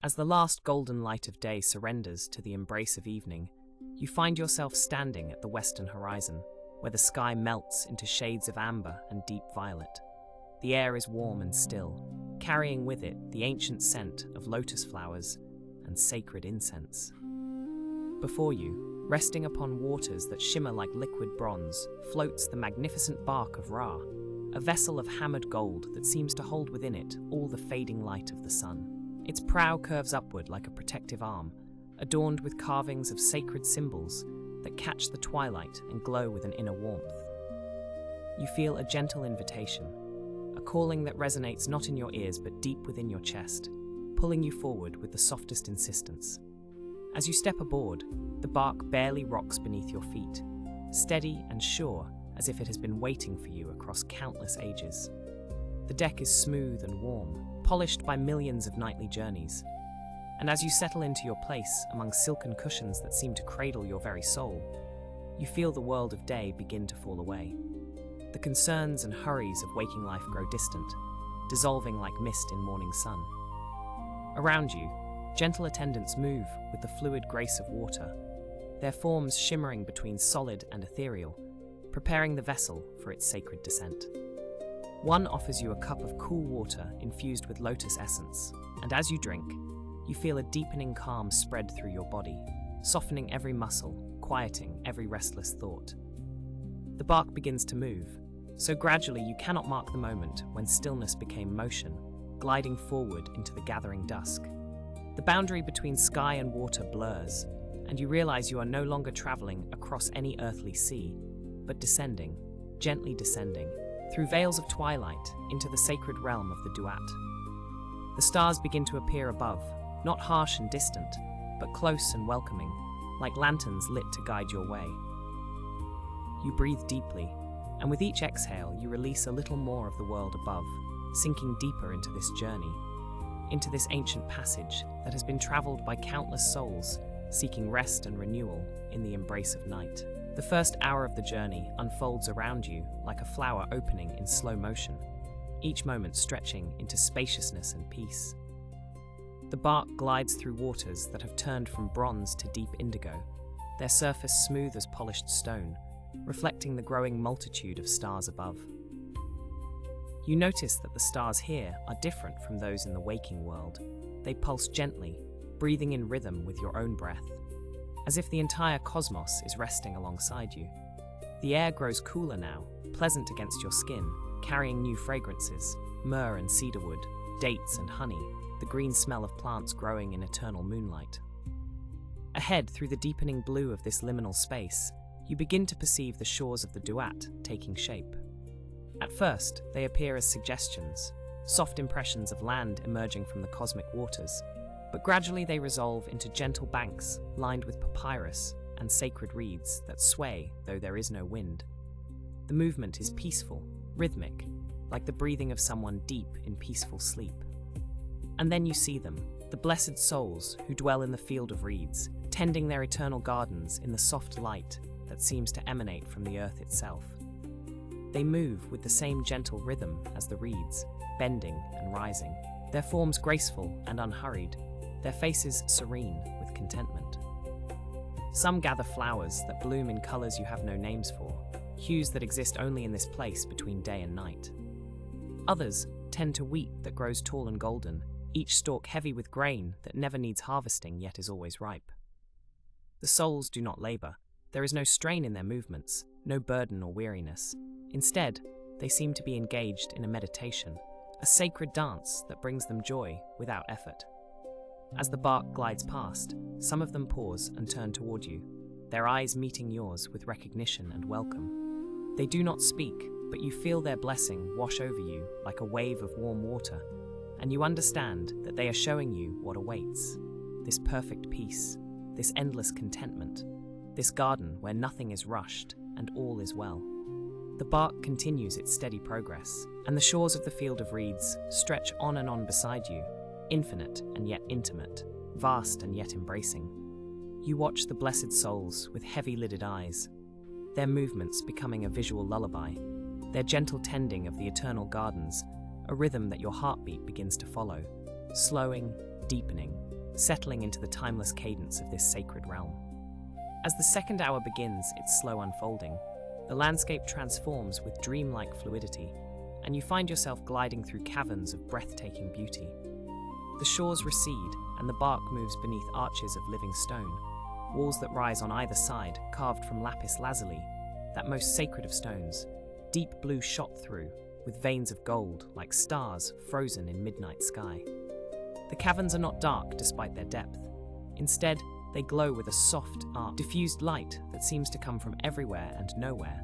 As the last golden light of day surrenders to the embrace of evening, you find yourself standing at the western horizon, where the sky melts into shades of amber and deep violet. The air is warm and still, carrying with it the ancient scent of lotus flowers and sacred incense. Before you, resting upon waters that shimmer like liquid bronze, floats the magnificent barque of Ra, a vessel of hammered gold that seems to hold within it all the fading light of the sun. Its prow curves upward like a protective arm, adorned with carvings of sacred symbols that catch the twilight and glow with an inner warmth. You feel a gentle invitation, a calling that resonates not in your ears but deep within your chest, pulling you forward with the softest insistence. As you step aboard, the barque barely rocks beneath your feet, steady and sure as if it has been waiting for you across countless ages. The deck is smooth and warm, polished by millions of nightly journeys. And as you settle into your place among silken cushions that seem to cradle your very soul, you feel the world of day begin to fall away. The concerns and hurries of waking life grow distant, dissolving like mist in morning sun. Around you, gentle attendants move with the fluid grace of water, their forms shimmering between solid and ethereal, preparing the vessel for its sacred descent. One offers you a cup of cool water infused with lotus essence, and as you drink, you feel a deepening calm spread through your body, softening every muscle, quieting every restless thought. The barque begins to move, so gradually you cannot mark the moment when stillness became motion, gliding forward into the gathering dusk. The boundary between sky and water blurs, and you realize you are no longer traveling across any earthly sea, but descending, gently descending, through veils of twilight into the sacred realm of the Duat. The stars begin to appear above, not harsh and distant, but close and welcoming, like lanterns lit to guide your way. You breathe deeply, and with each exhale you release a little more of the world above, sinking deeper into this journey, into this ancient passage that has been traveled by countless souls seeking rest and renewal in the embrace of night. The first hour of the journey unfolds around you like a flower opening in slow motion, each moment stretching into spaciousness and peace. The barque glides through waters that have turned from bronze to deep indigo, their surface smooth as polished stone, reflecting the growing multitude of stars above. You notice that the stars here are different from those in the waking world. They pulse gently, breathing in rhythm with your own breath, as if the entire cosmos is resting alongside you. The air grows cooler now, pleasant against your skin, carrying new fragrances, myrrh and cedarwood, dates and honey, the green smell of plants growing in eternal moonlight. Ahead, through the deepening blue of this liminal space, you begin to perceive the shores of the Duat taking shape. At first, they appear as suggestions, soft impressions of land emerging from the cosmic waters, but gradually they resolve into gentle banks lined with papyrus and sacred reeds that sway though there is no wind. The movement is peaceful, rhythmic, like the breathing of someone deep in peaceful sleep. And then you see them, the blessed souls who dwell in the field of reeds, tending their eternal gardens in the soft light that seems to emanate from the earth itself. They move with the same gentle rhythm as the reeds, bending and rising, their forms graceful and unhurried, their faces serene with contentment. Some gather flowers that bloom in colors you have no names for, hues that exist only in this place between day and night. Others tend to wheat that grows tall and golden, each stalk heavy with grain that never needs harvesting yet is always ripe. The souls do not labor. There is no strain in their movements, no burden or weariness. Instead, they seem to be engaged in a meditation, a sacred dance that brings them joy without effort. As the barque glides past, some of them pause and turn toward you, their eyes meeting yours with recognition and welcome. They do not speak, but you feel their blessing wash over you like a wave of warm water, and you understand that they are showing you what awaits. This perfect peace, this endless contentment, this garden where nothing is rushed and all is well. The barque continues its steady progress, and the shores of the field of reeds stretch on and on beside you, infinite and yet intimate, vast and yet embracing. You watch the blessed souls with heavy-lidded eyes, their movements becoming a visual lullaby, their gentle tending of the eternal gardens, a rhythm that your heartbeat begins to follow, slowing, deepening, settling into the timeless cadence of this sacred realm. As the second hour begins its slow unfolding, the landscape transforms with dreamlike fluidity, and you find yourself gliding through caverns of breathtaking beauty. The shores recede, and the barque moves beneath arches of living stone, walls that rise on either side, carved from lapis lazuli, that most sacred of stones, deep blue shot through, with veins of gold like stars frozen in midnight sky. The caverns are not dark despite their depth. Instead, they glow with a soft, diffused light that seems to come from everywhere and nowhere,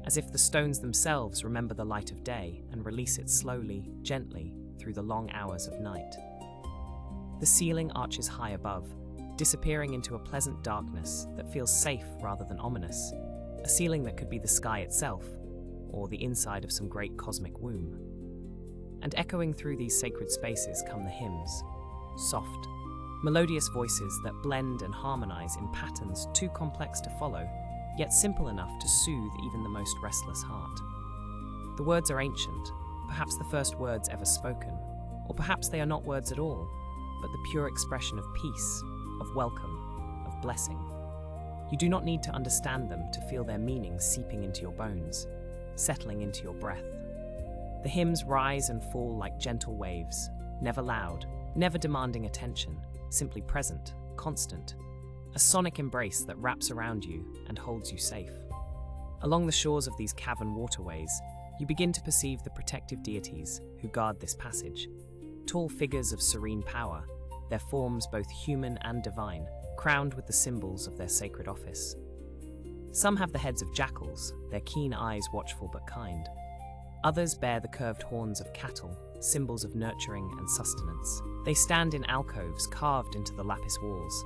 as if the stones themselves remember the light of day and release it slowly, gently, through the long hours of night. The ceiling arches high above, disappearing into a pleasant darkness that feels safe rather than ominous, a ceiling that could be the sky itself, or the inside of some great cosmic womb. And echoing through these sacred spaces come the hymns, soft, melodious voices that blend and harmonize in patterns too complex to follow, yet simple enough to soothe even the most restless heart. The words are ancient, perhaps the first words ever spoken, or perhaps they are not words at all, but the pure expression of peace, of welcome, of blessing. You do not need to understand them to feel their meaning seeping into your bones, settling into your breath. The hymns rise and fall like gentle waves, never loud, never demanding attention, simply present, constant, a sonic embrace that wraps around you and holds you safe. Along the shores of these cavern waterways, you begin to perceive the protective deities who guard this passage, tall figures of serene power, their forms both human and divine, crowned with the symbols of their sacred office. Some have the heads of jackals, their keen eyes watchful but kind. Others bear the curved horns of cattle, symbols of nurturing and sustenance. They stand in alcoves carved into the lapis walls,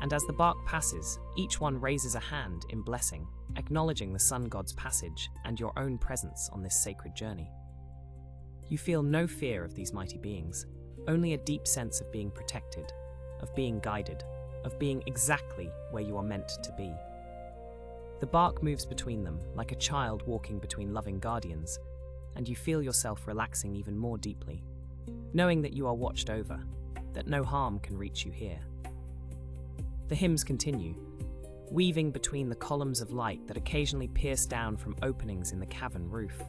and as the barque passes, each one raises a hand in blessing, acknowledging the sun god's passage and your own presence on this sacred journey. You feel no fear of these mighty beings, only a deep sense of being protected, of being guided, of being exactly where you are meant to be. The barque moves between them like a child walking between loving guardians, and you feel yourself relaxing even more deeply, knowing that you are watched over, that no harm can reach you here. The hymns continue, weaving between the columns of light that occasionally pierce down from openings in the cavern roof.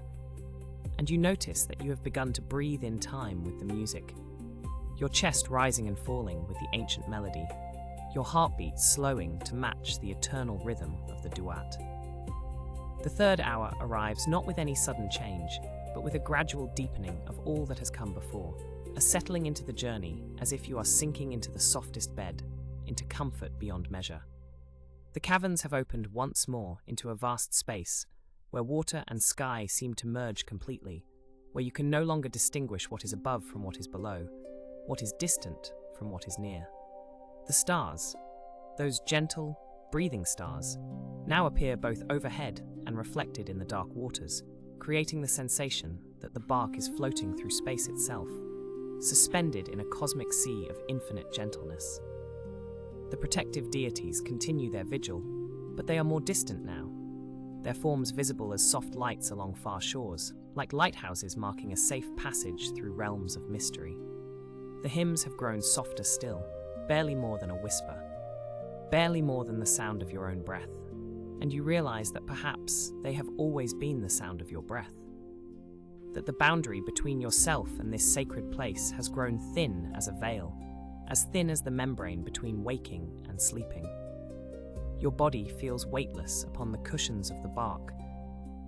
And you notice that you have begun to breathe in time with the music, your chest rising and falling with the ancient melody, your heartbeat slowing to match the eternal rhythm of the Duat. The third hour arrives not with any sudden change, but with a gradual deepening of all that has come before, a settling into the journey as if you are sinking into the softest bed, into comfort beyond measure. The caverns have opened once more into a vast space, where water and sky seem to merge completely, where you can no longer distinguish what is above from what is below, what is distant from what is near. The stars, those gentle, breathing stars, now appear both overhead and reflected in the dark waters, creating the sensation that the barque is floating through space itself, suspended in a cosmic sea of infinite gentleness. The protective deities continue their vigil, but they are more distant now, their forms visible as soft lights along far shores, like lighthouses marking a safe passage through realms of mystery. The hymns have grown softer still, barely more than a whisper, barely more than the sound of your own breath, and you realize that perhaps they have always been the sound of your breath. That the boundary between yourself and this sacred place has grown thin as a veil, as thin as the membrane between waking and sleeping. Your body feels weightless upon the cushions of the barque,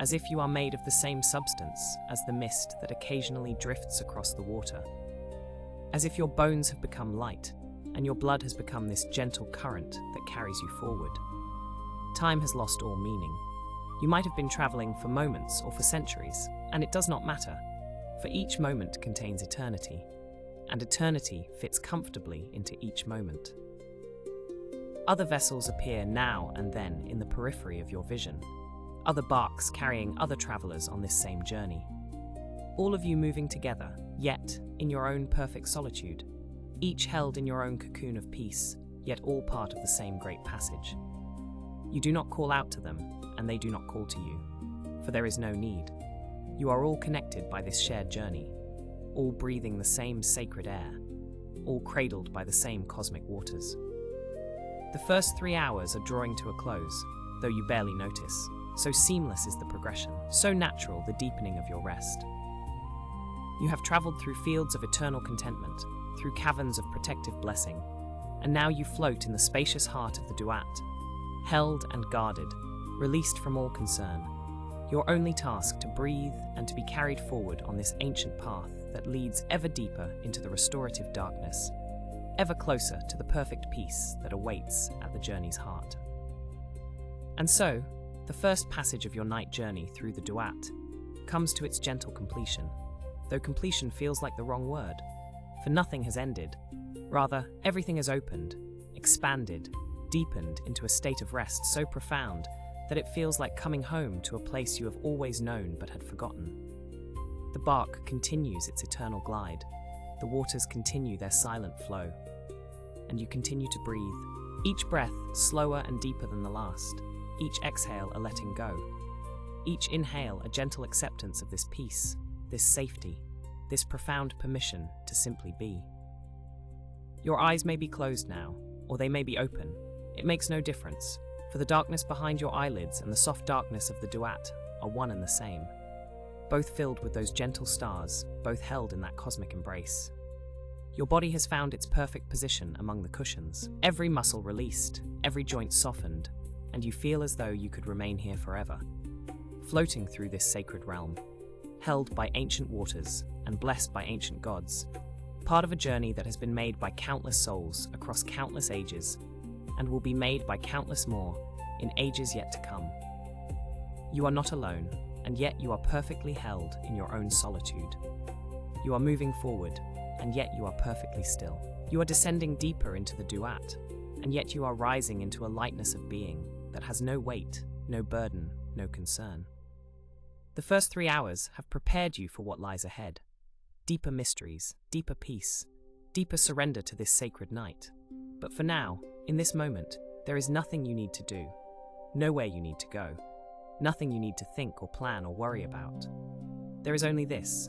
as if you are made of the same substance as the mist that occasionally drifts across the water, as if your bones have become light, and your blood has become this gentle current that carries you forward. Time has lost all meaning. You might have been traveling for moments or for centuries, and it does not matter, for each moment contains eternity, and eternity fits comfortably into each moment. Other vessels appear now and then in the periphery of your vision, other barques carrying other travelers on this same journey. All of you moving together, yet in your own perfect solitude, each held in your own cocoon of peace, yet all part of the same great passage. You do not call out to them, and they do not call to you, for there is no need. You are all connected by this shared journey, all breathing the same sacred air, all cradled by the same cosmic waters. The first 3 hours are drawing to a close, though you barely notice. So seamless is the progression, so natural the deepening of your rest. You have traveled through fields of eternal contentment, through caverns of protective blessing, and now you float in the spacious heart of the Duat, held and guarded, released from all concern. Your only task to breathe and to be carried forward on this ancient path that leads ever deeper into the restorative darkness, ever closer to the perfect peace that awaits at the journey's heart. And so, the first passage of your night journey through the Duat comes to its gentle completion, though completion feels like the wrong word, for nothing has ended. Rather, everything has opened, expanded, deepened into a state of rest so profound that it feels like coming home to a place you have always known but had forgotten. The barque continues its eternal glide, the waters continue their silent flow, and you continue to breathe, each breath slower and deeper than the last, each exhale a letting go, each inhale a gentle acceptance of this peace, this safety, this profound permission to simply be. Your eyes may be closed now, or they may be open. It makes no difference, for the darkness behind your eyelids and the soft darkness of the Duat are one and the same, both filled with those gentle stars, both held in that cosmic embrace. Your body has found its perfect position among the cushions, every muscle released, every joint softened, and you feel as though you could remain here forever, floating through this sacred realm, held by ancient waters and blessed by ancient gods, part of a journey that has been made by countless souls across countless ages and will be made by countless more in ages yet to come. You are not alone, and yet you are perfectly held in your own solitude. You are moving forward, and yet you are perfectly still. You are descending deeper into the Duat, and yet you are rising into a lightness of being that has no weight, no burden, no concern. The first 3 hours have prepared you for what lies ahead. Deeper mysteries, deeper peace, deeper surrender to this sacred night. But for now, in this moment, there is nothing you need to do, nowhere you need to go, nothing you need to think or plan or worry about. There is only this: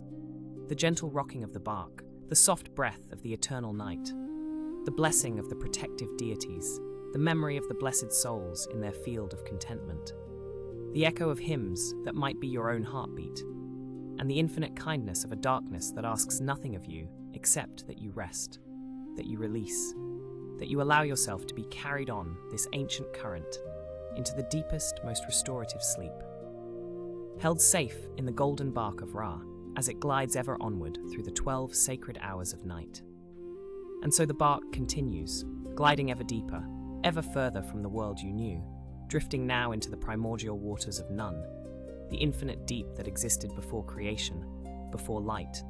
the gentle rocking of the barque, the soft breath of the eternal night, the blessing of the protective deities, the memory of the blessed souls in their field of contentment, the echo of hymns that might be your own heartbeat, and the infinite kindness of a darkness that asks nothing of you except that you rest, that you release, that you allow yourself to be carried on this ancient current into the deepest, most restorative sleep. Held safe in the golden barque of Ra as it glides ever onward through the 12 sacred hours of night. And so the barque continues, gliding ever deeper, ever further from the world you knew, drifting now into the primordial waters of none, the infinite deep that existed before creation, before light,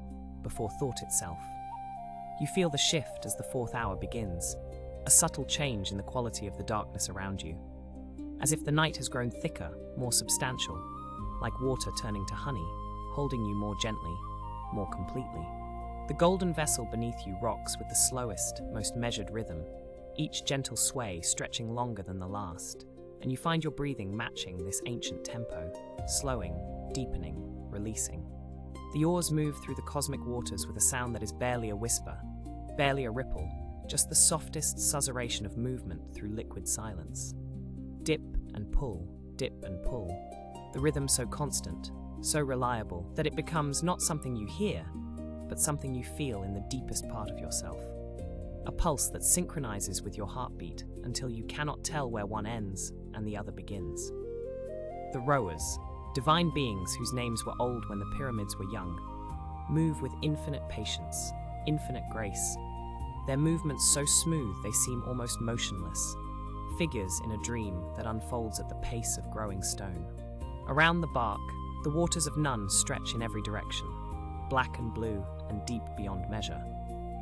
before thought itself. You feel the shift as the 4th hour begins, a subtle change in the quality of the darkness around you, as if the night has grown thicker, more substantial, like water turning to honey, holding you more gently, more completely. The golden vessel beneath you rocks with the slowest, most measured rhythm, each gentle sway stretching longer than the last, and you find your breathing matching this ancient tempo, slowing, deepening, releasing. The oars move through the cosmic waters with a sound that is barely a whisper, barely a ripple, just the softest susurration of movement through liquid silence. Dip and pull, the rhythm so constant, so reliable, that it becomes not something you hear, but something you feel in the deepest part of yourself. A pulse that synchronizes with your heartbeat until you cannot tell where one ends and the other begins. The rowers, divine beings whose names were old when the pyramids were young, move with infinite patience, infinite grace. Their movements so smooth they seem almost motionless, figures in a dream that unfolds at the pace of growing stone. Around the barque, the waters of none stretch in every direction, black and blue and deep beyond measure.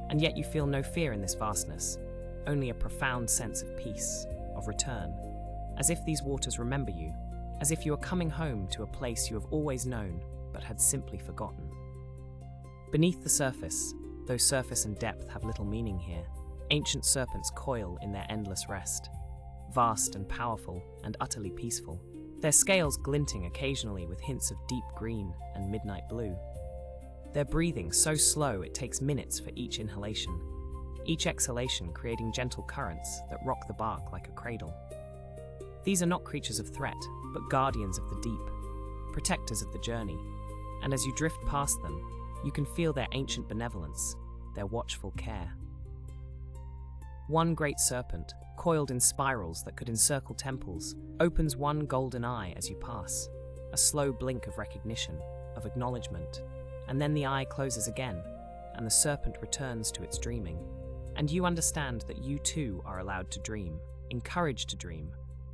And yet you feel no fear in this vastness, only a profound sense of peace, of return, as if these waters remember you, as if you are coming home to a place you have always known but had simply forgotten. Beneath the surface, though surface and depth have little meaning here, ancient serpents coil in their endless rest, vast and powerful and utterly peaceful, their scales glinting occasionally with hints of deep green and midnight blue. Their breathing so slow it takes minutes for each inhalation, each exhalation creating gentle currents that rock the barque like a cradle. These are not creatures of threat, but guardians of the deep, protectors of the journey, and as you drift past them, you can feel their ancient benevolence, their watchful care. One great serpent, coiled in spirals that could encircle temples, opens one golden eye as you pass, a slow blink of recognition, of acknowledgement, and then the eye closes again, and the serpent returns to its dreaming. And you understand that you too are allowed to dream, encouraged to dream,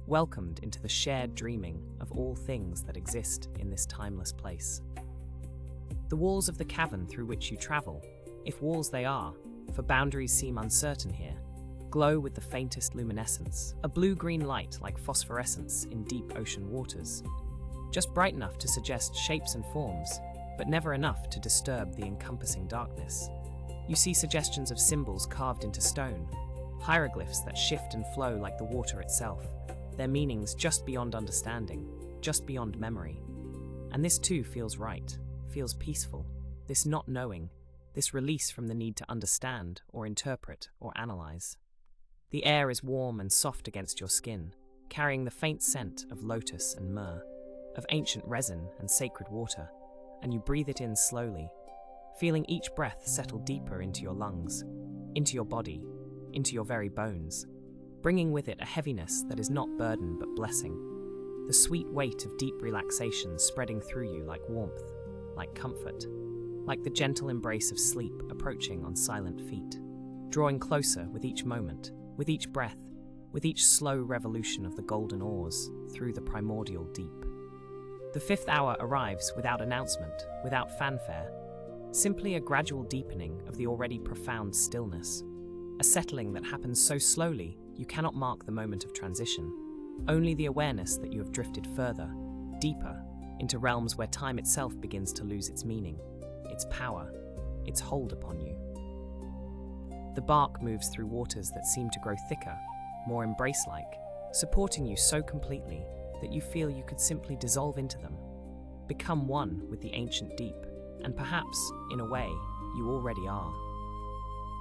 welcomed into the shared dreaming of all things that exist in this timeless place. The walls of the cavern through which you travel, if walls they are, for boundaries seem uncertain here, glow with the faintest luminescence, a blue-green light like phosphorescence in deep ocean waters, just bright enough to suggest shapes and forms, but never enough to disturb the encompassing darkness. You see suggestions of symbols carved into stone, hieroglyphs that shift and flow like the water itself, their meanings just beyond understanding, just beyond memory. And this too feels right, feels peaceful, this not knowing, this release from the need to understand or interpret or analyze. The air is warm and soft against your skin, carrying the faint scent of lotus and myrrh, of ancient resin and sacred water, and you breathe it in slowly, feeling each breath settle deeper into your lungs, into your body, into your very bones, bringing with it a heaviness that is not burden but blessing, the sweet weight of deep relaxation spreading through you like warmth, like comfort, like the gentle embrace of sleep approaching on silent feet, drawing closer with each moment, with each breath, with each slow revolution of the golden oars through the primordial deep. The fifth hour arrives without announcement, without fanfare, simply a gradual deepening of the already profound stillness, a settling that happens so slowly you cannot mark the moment of transition, only the awareness that you have drifted further, deeper, into realms where time itself begins to lose its meaning, its power, its hold upon you. The barque moves through waters that seem to grow thicker, more embrace-like, supporting you so completely that you feel you could simply dissolve into them, become one with the ancient deep, and perhaps, in a way, you already are.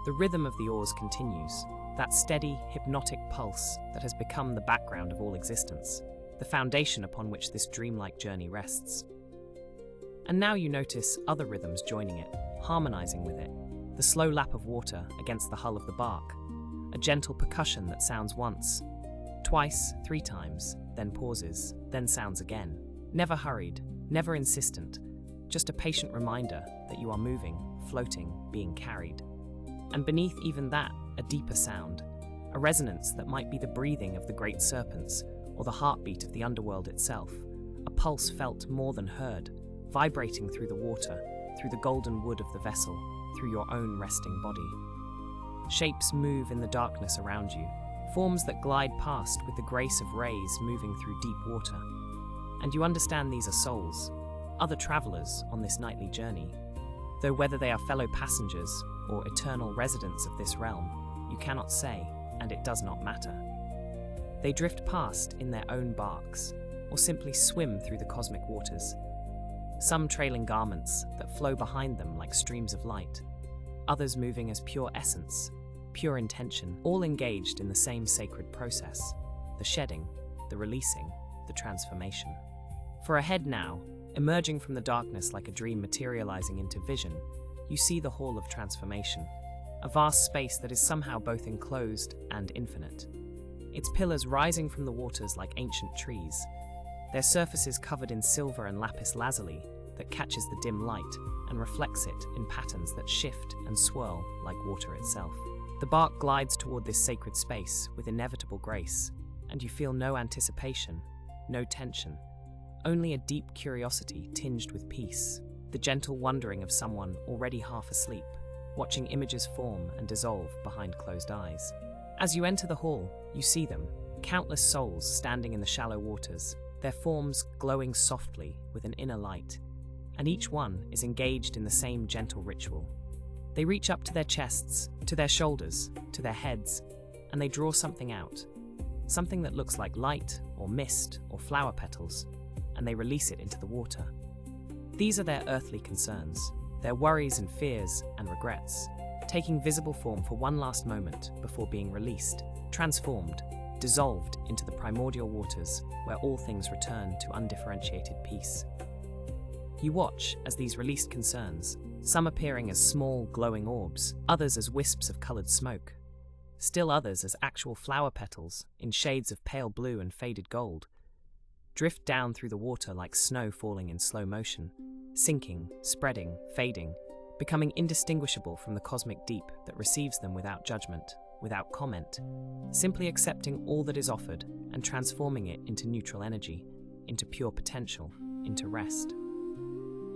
The rhythm of the oars continues, that steady, hypnotic pulse that has become the background of all existence, the foundation upon which this dreamlike journey rests. And now you notice other rhythms joining it, harmonizing with it, the slow lap of water against the hull of the barque, a gentle percussion that sounds once, twice, 3 times, then pauses, then sounds again, never hurried, never insistent, just a patient reminder that you are moving, floating, being carried. And beneath even that, a deeper sound, a resonance that might be the breathing of the great serpents or the heartbeat of the underworld itself, a pulse felt more than heard, vibrating through the water, through the golden wood of the vessel, through your own resting body. Shapes move in the darkness around you, forms that glide past with the grace of rays moving through deep water. And you understand these are souls, other travelers on this nightly journey, though whether they are fellow passengers or eternal residents of this realm, you cannot say, and it does not matter. They drift past in their own barques, or simply swim through the cosmic waters, some trailing garments that flow behind them like streams of light, others moving as pure essence, pure intention, all engaged in the same sacred process, the shedding, the releasing, the transformation. For ahead now, emerging from the darkness like a dream materializing into vision, you see the Hall of Transformation, a vast space that is somehow both enclosed and infinite. Its pillars rising from the waters like ancient trees, their surfaces covered in silver and lapis lazuli that catches the dim light and reflects it in patterns that shift and swirl like water itself. The barque glides toward this sacred space with inevitable grace, and you feel no anticipation, no tension, only a deep curiosity tinged with peace, the gentle wondering of someone already half asleep, watching images form and dissolve behind closed eyes. As you enter the hall, you see them, countless souls standing in the shallow waters, their forms glowing softly with an inner light, and each one is engaged in the same gentle ritual. They reach up to their chests, to their shoulders, to their heads, and they draw something out, something that looks like light or mist or flower petals, and they release it into the water. These are their earthly concerns, their worries and fears and regrets, taking visible form for one last moment before being released, transformed, dissolved into the primordial waters where all things return to undifferentiated peace. You watch as these released concerns, some appearing as small, glowing orbs, others as wisps of coloured smoke, still others as actual flower petals in shades of pale blue and faded gold, drift down through the water like snow falling in slow motion, sinking, spreading, fading, becoming indistinguishable from the cosmic deep that receives them without judgment, without comment, simply accepting all that is offered and transforming it into neutral energy, into pure potential, into rest.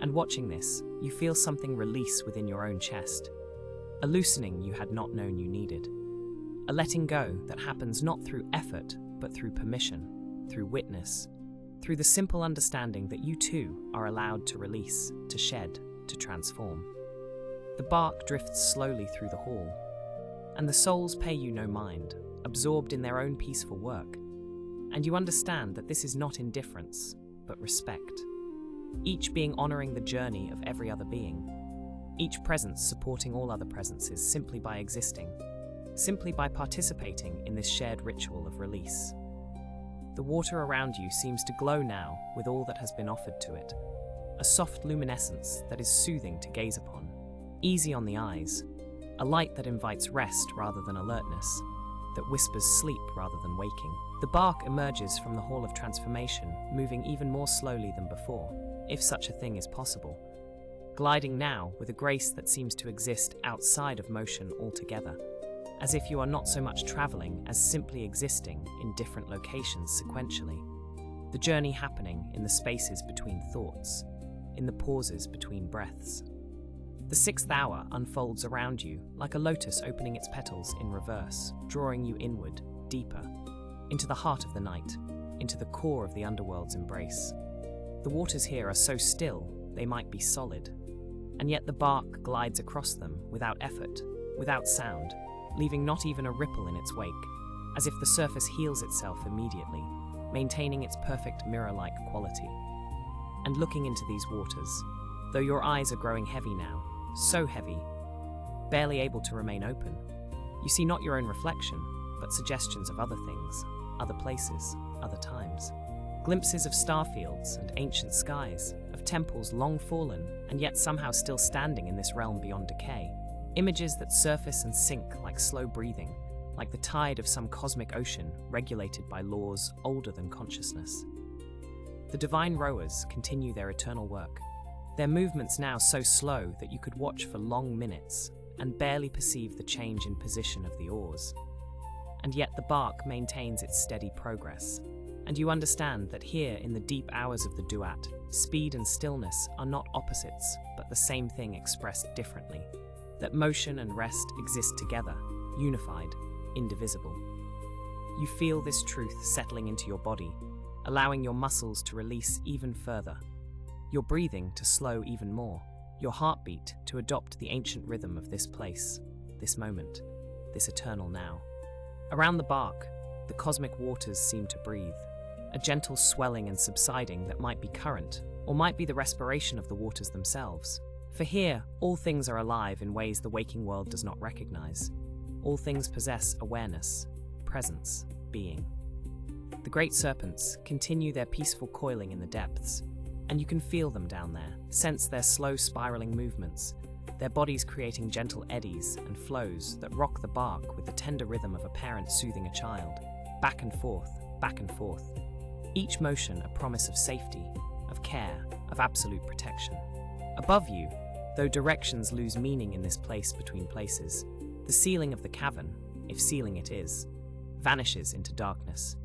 And watching this, you feel something release within your own chest, a loosening you had not known you needed, a letting go that happens not through effort, but through permission, through witness, through the simple understanding that you too are allowed to release, to shed, to transform. The barque drifts slowly through the hall, and the souls pay you no mind, absorbed in their own peaceful work, and you understand that this is not indifference, but respect. Each being honoring the journey of every other being, each presence supporting all other presences simply by existing, simply by participating in this shared ritual of release. The water around you seems to glow now with all that has been offered to it, a soft luminescence that is soothing to gaze upon, easy on the eyes, a light that invites rest rather than alertness, that whispers sleep rather than waking. The barque emerges from the Hall of Transformation, moving even more slowly than before, if such a thing is possible, gliding now with a grace that seems to exist outside of motion altogether, as if you are not so much traveling as simply existing in different locations sequentially, the journey happening in the spaces between thoughts, in the pauses between breaths. The sixth hour unfolds around you like a lotus opening its petals in reverse, drawing you inward, deeper, into the heart of the night, into the core of the underworld's embrace. The waters here are so still, they might be solid, and yet the barque glides across them without effort, without sound, leaving not even a ripple in its wake, as if the surface heals itself immediately, maintaining its perfect mirror-like quality. And looking into these waters, though your eyes are growing heavy now, so heavy, barely able to remain open, you see not your own reflection, but suggestions of other things, other places, other times. Glimpses of starfields and ancient skies, of temples long fallen and yet somehow still standing in this realm beyond decay. Images that surface and sink like slow breathing, like the tide of some cosmic ocean regulated by laws older than consciousness. The divine rowers continue their eternal work, their movements now so slow that you could watch for long minutes and barely perceive the change in position of the oars. And yet the barque maintains its steady progress, and you understand that here in the deep hours of the Duat, speed and stillness are not opposites, but the same thing expressed differently, that motion and rest exist together, unified, indivisible. You feel this truth settling into your body, allowing your muscles to release even further, your breathing to slow even more, your heartbeat to adopt the ancient rhythm of this place, this moment, this eternal now. Around the barque, the cosmic waters seem to breathe, a gentle swelling and subsiding that might be current, or might be the respiration of the waters themselves. For here, all things are alive in ways the waking world does not recognize. All things possess awareness, presence, being. The great serpents continue their peaceful coiling in the depths, and you can feel them down there, sense their slow spiraling movements, their bodies creating gentle eddies and flows that rock the barque with the tender rhythm of a parent soothing a child, back and forth, each motion a promise of safety, of care, of absolute protection. Above you, though directions lose meaning in this place between places, the ceiling of the cavern, if ceiling it is, vanishes into darkness.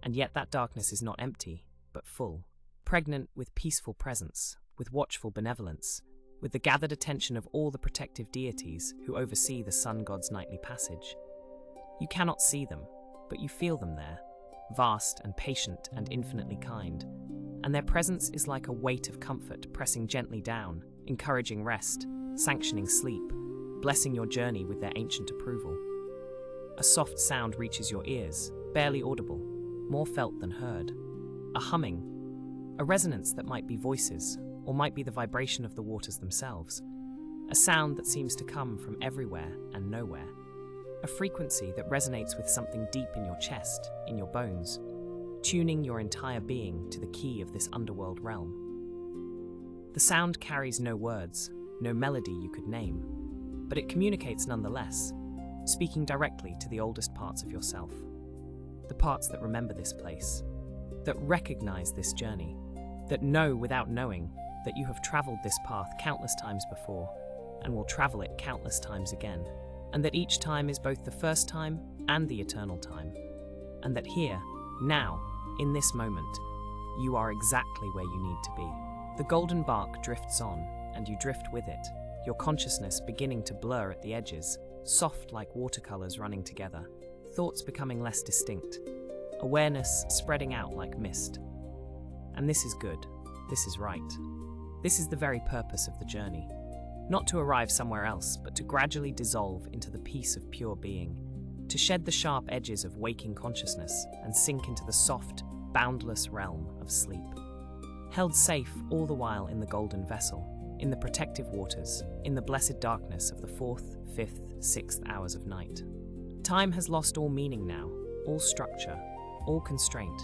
And yet that darkness is not empty, but full, pregnant with peaceful presence, with watchful benevolence, with the gathered attention of all the protective deities who oversee the sun god's nightly passage. You cannot see them, but you feel them there, vast and patient and infinitely kind, and their presence is like a weight of comfort pressing gently down, encouraging rest, sanctioning sleep, blessing your journey with their ancient approval. A soft sound reaches your ears, barely audible, more felt than heard. A humming, a resonance that might be voices, or might be the vibration of the waters themselves. a sound that seems to come from everywhere and nowhere, a frequency that resonates with something deep in your chest, in your bones, tuning your entire being to the key of this underworld realm. The sound carries no words, no melody you could name, but it communicates nonetheless, speaking directly to the oldest parts of yourself, the parts that remember this place, that recognize this journey, that know without knowing that you have traveled this path countless times before and will travel it countless times again, and that each time is both the first time and the eternal time, and that here, now, in this moment, you are exactly where you need to be. The golden barque drifts on, and you drift with it, your consciousness beginning to blur at the edges, soft like watercolors running together, thoughts becoming less distinct, awareness spreading out like mist. And this is good, this is right. This is the very purpose of the journey. Not to arrive somewhere else, but to gradually dissolve into the peace of pure being, to shed the sharp edges of waking consciousness and sink into the soft, boundless realm of sleep. Held safe all the while in the golden vessel, in the protective waters, in the blessed darkness of the 4th, 5th, 6th hours of night. Time has lost all meaning now, all structure, all constraint,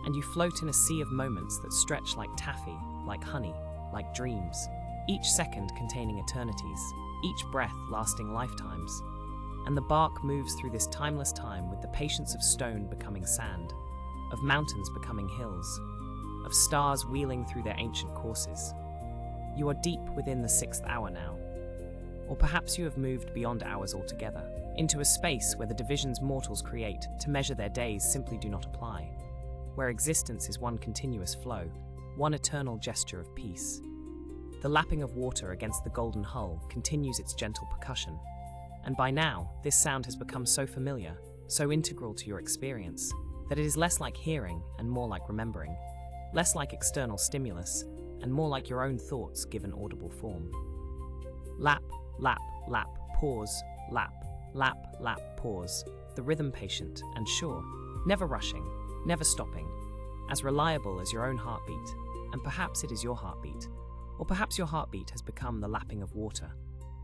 and you float in a sea of moments that stretch like taffy, like honey, like dreams, each second containing eternities, each breath lasting lifetimes. And the barque moves through this timeless time with the patience of stone becoming sand, of mountains becoming hills, of stars wheeling through their ancient courses. You are deep within the 6th hour now. Or perhaps you have moved beyond hours altogether, into a space where the divisions mortals create to measure their days simply do not apply, where existence is one continuous flow, one eternal gesture of peace. The lapping of water against the golden hull continues its gentle percussion, and by now, this sound has become so familiar, so integral to your experience, that it is less like hearing and more like remembering, less like external stimulus, and more like your own thoughts given audible form. Lap, lap, lap, pause, lap, lap, lap, pause, the rhythm patient and sure, never rushing, never stopping, as reliable as your own heartbeat, and perhaps it is your heartbeat, or perhaps your heartbeat has become the lapping of water,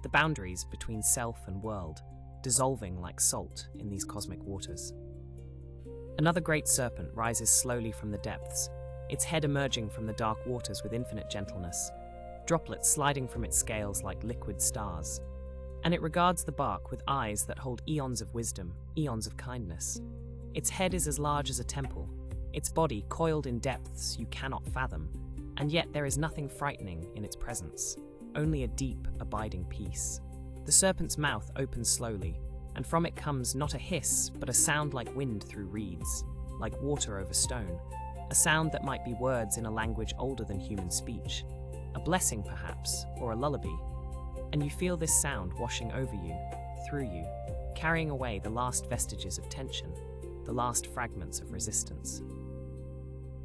the boundaries between self and world, dissolving like salt in these cosmic waters. Another great serpent rises slowly from the depths, its head emerging from the dark waters with infinite gentleness, droplets sliding from its scales like liquid stars. And it regards the barque with eyes that hold eons of wisdom, eons of kindness. Its head is as large as a temple, its body coiled in depths you cannot fathom, and yet there is nothing frightening in its presence, only a deep, abiding peace. The serpent's mouth opens slowly, and from it comes not a hiss, but a sound like wind through reeds, like water over stone, a sound that might be words in a language older than human speech, a blessing perhaps, or a lullaby. And you feel this sound washing over you, through you, carrying away the last vestiges of tension, the last fragments of resistance.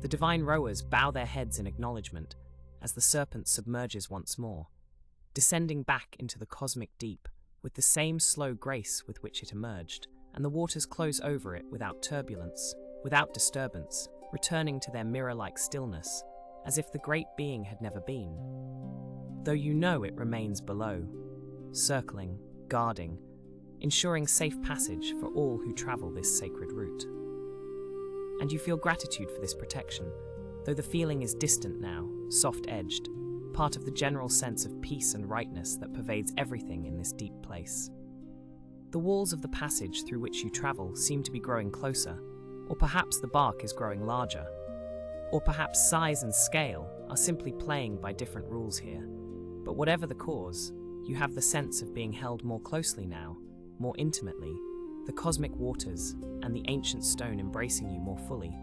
The divine rowers bow their heads in acknowledgement as the serpent submerges once more, descending back into the cosmic deep with the same slow grace with which it emerged, and the waters close over it without turbulence, without disturbance, returning to their mirror-like stillness, as if the great being had never been. Though you know it remains below, circling, guarding, ensuring safe passage for all who travel this sacred route. And you feel gratitude for this protection, though the feeling is distant now, soft-edged, part of the general sense of peace and rightness that pervades everything in this deep place. The walls of the passage through which you travel seem to be growing closer, or perhaps the barque is growing larger, or perhaps size and scale are simply playing by different rules here. But whatever the cause, you have the sense of being held more closely now, more intimately, the cosmic waters and the ancient stone embracing you more fully.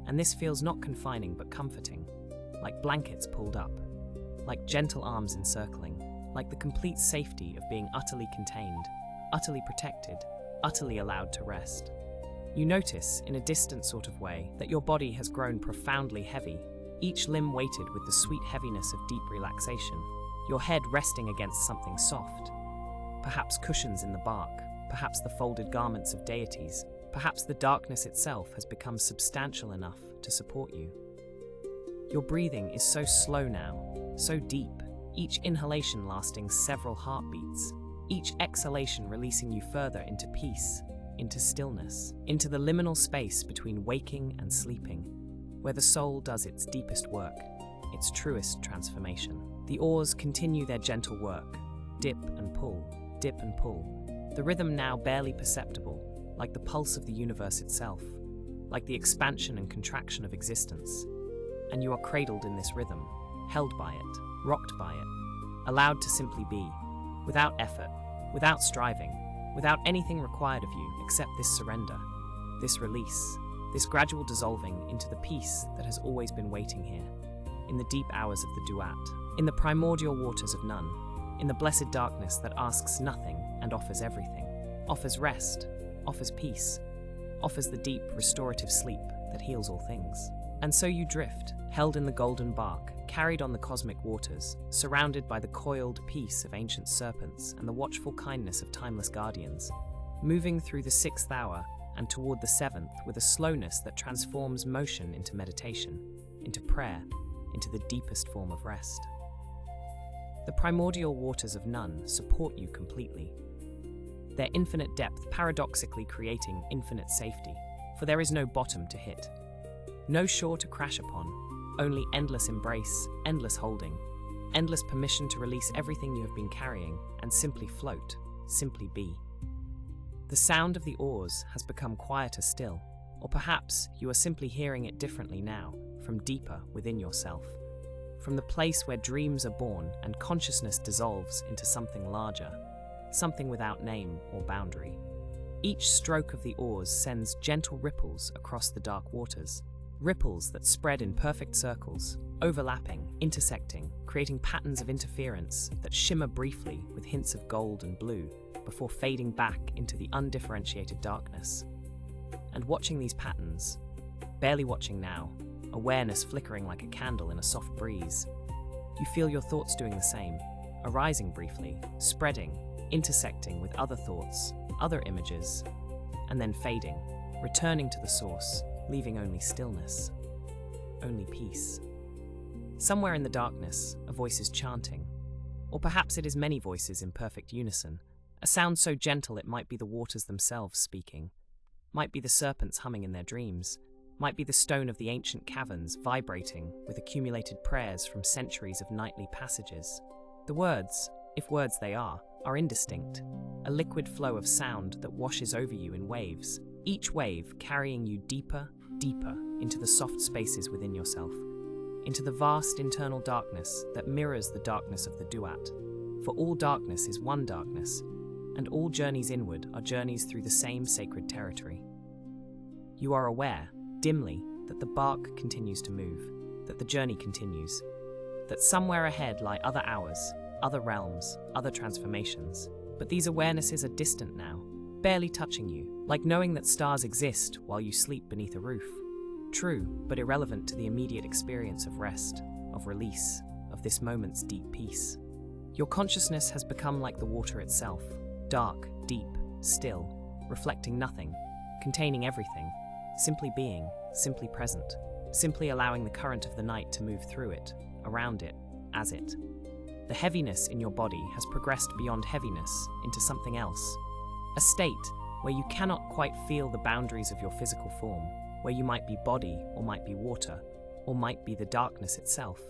And this feels not confining but comforting, like blankets pulled up, like gentle arms encircling, like the complete safety of being utterly contained, utterly protected, utterly allowed to rest. You notice, in a distant sort of way, that your body has grown profoundly heavy, each limb weighted with the sweet heaviness of deep relaxation, your head resting against something soft. Perhaps cushions in the barque, perhaps the folded garments of deities, perhaps the darkness itself has become substantial enough to support you. Your breathing is so slow now, so deep, each inhalation lasting several heartbeats, each exhalation releasing you further into peace, into stillness, into the liminal space between waking and sleeping, where the soul does its deepest work, its truest transformation. The oars continue their gentle work, dip and pull, the rhythm now barely perceptible, like the pulse of the universe itself, like the expansion and contraction of existence. And you are cradled in this rhythm, held by it, rocked by it, allowed to simply be, without effort, without striving, without anything required of you except this surrender, this release, this gradual dissolving into the peace that has always been waiting here, in the deep hours of the Duat, in the primordial waters of none, in the blessed darkness that asks nothing and offers everything, offers rest, offers peace, offers the deep, restorative sleep that heals all things. And so you drift, held in the golden barque, carried on the cosmic waters, surrounded by the coiled peace of ancient serpents and the watchful kindness of timeless guardians, moving through the 6th hour and toward the 7th with a slowness that transforms motion into meditation, into prayer, into the deepest form of rest. The primordial waters of none support you completely, their infinite depth paradoxically creating infinite safety, for there is no bottom to hit, no shore to crash upon, only endless embrace, endless holding, endless permission to release everything you have been carrying and simply float, simply be. The sound of the oars has become quieter still, or perhaps you are simply hearing it differently now, from deeper within yourself, from the place where dreams are born and consciousness dissolves into something larger, something without name or boundary. Each stroke of the oars sends gentle ripples across the dark waters, ripples that spread in perfect circles, overlapping, intersecting, creating patterns of interference that shimmer briefly with hints of gold and blue before fading back into the undifferentiated darkness. And watching these patterns, barely watching now, awareness flickering like a candle in a soft breeze, you feel your thoughts doing the same, arising briefly, spreading, intersecting with other thoughts, other images, and then fading, returning to the source, leaving only stillness, only peace. Somewhere in the darkness, a voice is chanting, or perhaps it is many voices in perfect unison, a sound so gentle it might be the waters themselves speaking, might be the serpents humming in their dreams, might be the stone of the ancient caverns vibrating with accumulated prayers from centuries of nightly passages. The words, if words they are indistinct, a liquid flow of sound that washes over you in waves, each wave carrying you deeper, deeper into the soft spaces within yourself, into the vast internal darkness that mirrors the darkness of the Duat. For all darkness is one darkness, and all journeys inward are journeys through the same sacred territory. You are aware, dimly, that the barque continues to move, that the journey continues, that somewhere ahead lie other hours, other realms, other transformations. But these awarenesses are distant now, barely touching you, like knowing that stars exist while you sleep beneath a roof. True, but irrelevant to the immediate experience of rest, of release, of this moment's deep peace. Your consciousness has become like the water itself, dark, deep, still, reflecting nothing, containing everything, simply being, simply present, simply allowing the current of the night to move through it, around it, as it. The heaviness in your body has progressed beyond heaviness into something else, a state where you cannot quite feel the boundaries of your physical form, where you might be body or might be water, or might be the darkness itself.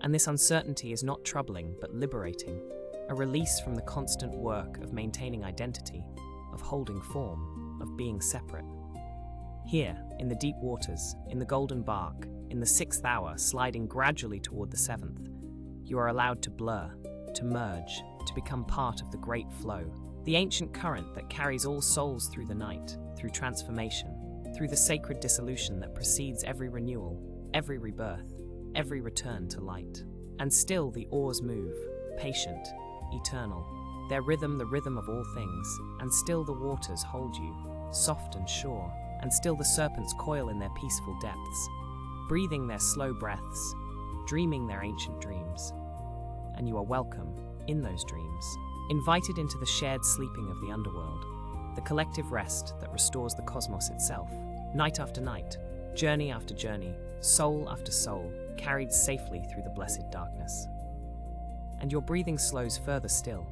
And this uncertainty is not troubling but liberating, a release from the constant work of maintaining identity, of holding form, of being separate. Here, in the deep waters, in the golden barque, in the 6th hour sliding gradually toward the 7th, you are allowed to blur, to merge, to become part of the great flow, the ancient current that carries all souls through the night, through transformation, through the sacred dissolution that precedes every renewal, every rebirth, every return to light. And still the oars move, patient, eternal, their rhythm the rhythm of all things, and still the waters hold you, soft and sure, and still the serpents coil in their peaceful depths, breathing their slow breaths, dreaming their ancient dreams. And you are welcome, in those dreams, invited into the shared sleeping of the underworld, the collective rest that restores the cosmos itself, night after night, journey after journey, soul after soul, carried safely through the blessed darkness. and your breathing slows further still,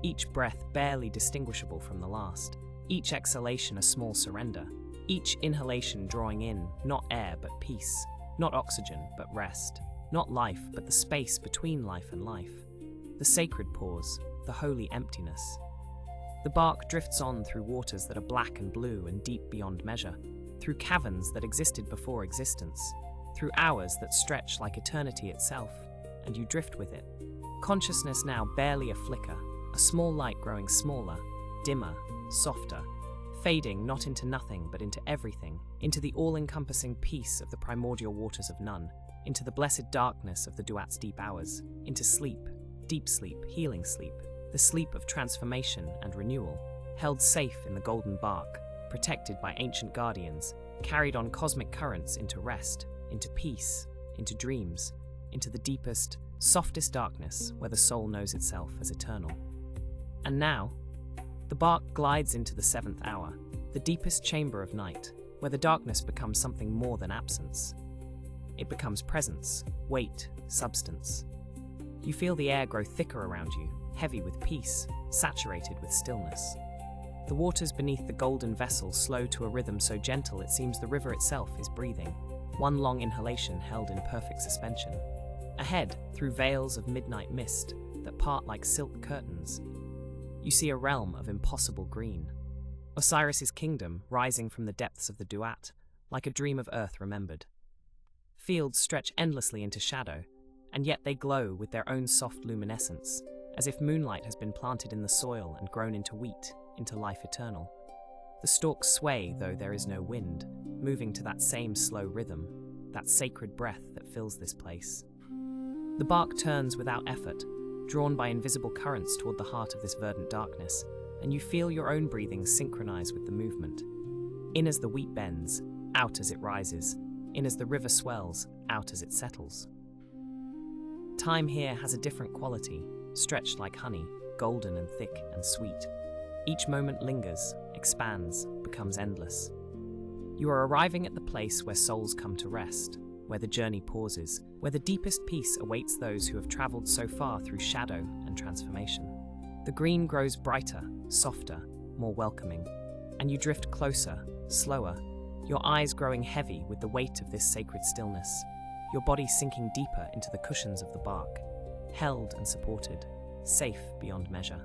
each breath barely distinguishable from the last, each exhalation a small surrender, each inhalation drawing in not air but peace, not oxygen but rest, not life but the space between life and life, the sacred pause, the holy emptiness. The barque drifts on through waters that are black and blue and deep beyond measure, through caverns that existed before existence, through hours that stretch like eternity itself, and you drift with it. Consciousness now barely a flicker, a small light growing smaller, dimmer, softer, fading not into nothing but into everything, into the all-encompassing peace of the primordial waters of none, into the blessed darkness of the Duat's deep hours, into sleep, deep sleep, healing sleep, the sleep of transformation and renewal, held safe in the golden barque, protected by ancient guardians, carried on cosmic currents into rest, into peace, into dreams, into the deepest, softest darkness where the soul knows itself as eternal. And now, the barque glides into the seventh hour, the deepest chamber of night, where the darkness becomes something more than absence. It becomes presence, weight, substance. You feel the air grow thicker around you, heavy with peace, saturated with stillness. The waters beneath the golden vessel slow to a rhythm so gentle it seems the river itself is breathing, one long inhalation held in perfect suspension. Ahead, through veils of midnight mist that part like silk curtains, you see a realm of impossible green. Osiris's kingdom rising from the depths of the Duat, like a dream of earth remembered. Fields stretch endlessly into shadow, and yet they glow with their own soft luminescence, as if moonlight has been planted in the soil and grown into wheat, into life eternal. The stalks sway, though there is no wind, moving to that same slow rhythm, that sacred breath that fills this place. The barque turns without effort, drawn by invisible currents toward the heart of this verdant darkness, and you feel your own breathing synchronize with the movement. In as the wheat bends, out as it rises, in as the river swells, out as it settles. Time here has a different quality, stretched like honey, golden and thick and sweet. Each moment lingers, expands, becomes endless. You are arriving at the place where souls come to rest, where the journey pauses, where the deepest peace awaits those who have traveled so far through shadow and transformation. The green grows brighter, softer, more welcoming, and you drift closer, slower, your eyes growing heavy with the weight of this sacred stillness, your body sinking deeper into the cushions of the barque, held and supported, safe beyond measure.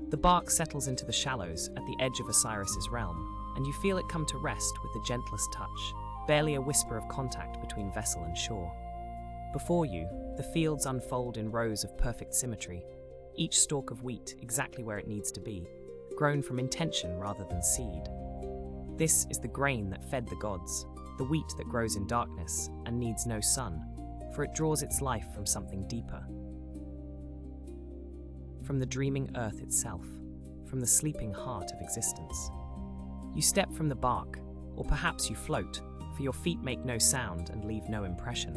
The barque settles into the shallows at the edge of Osiris's realm, and you feel it come to rest with the gentlest touch, barely a whisper of contact between vessel and shore. Before you, the fields unfold in rows of perfect symmetry, each stalk of wheat exactly where it needs to be, grown from intention rather than seed. This is the grain that fed the gods, the wheat that grows in darkness and needs no sun, for it draws its life from something deeper. From the dreaming earth itself, from the sleeping heart of existence. You step from the barque, or perhaps you float, for your feet make no sound and leave no impression,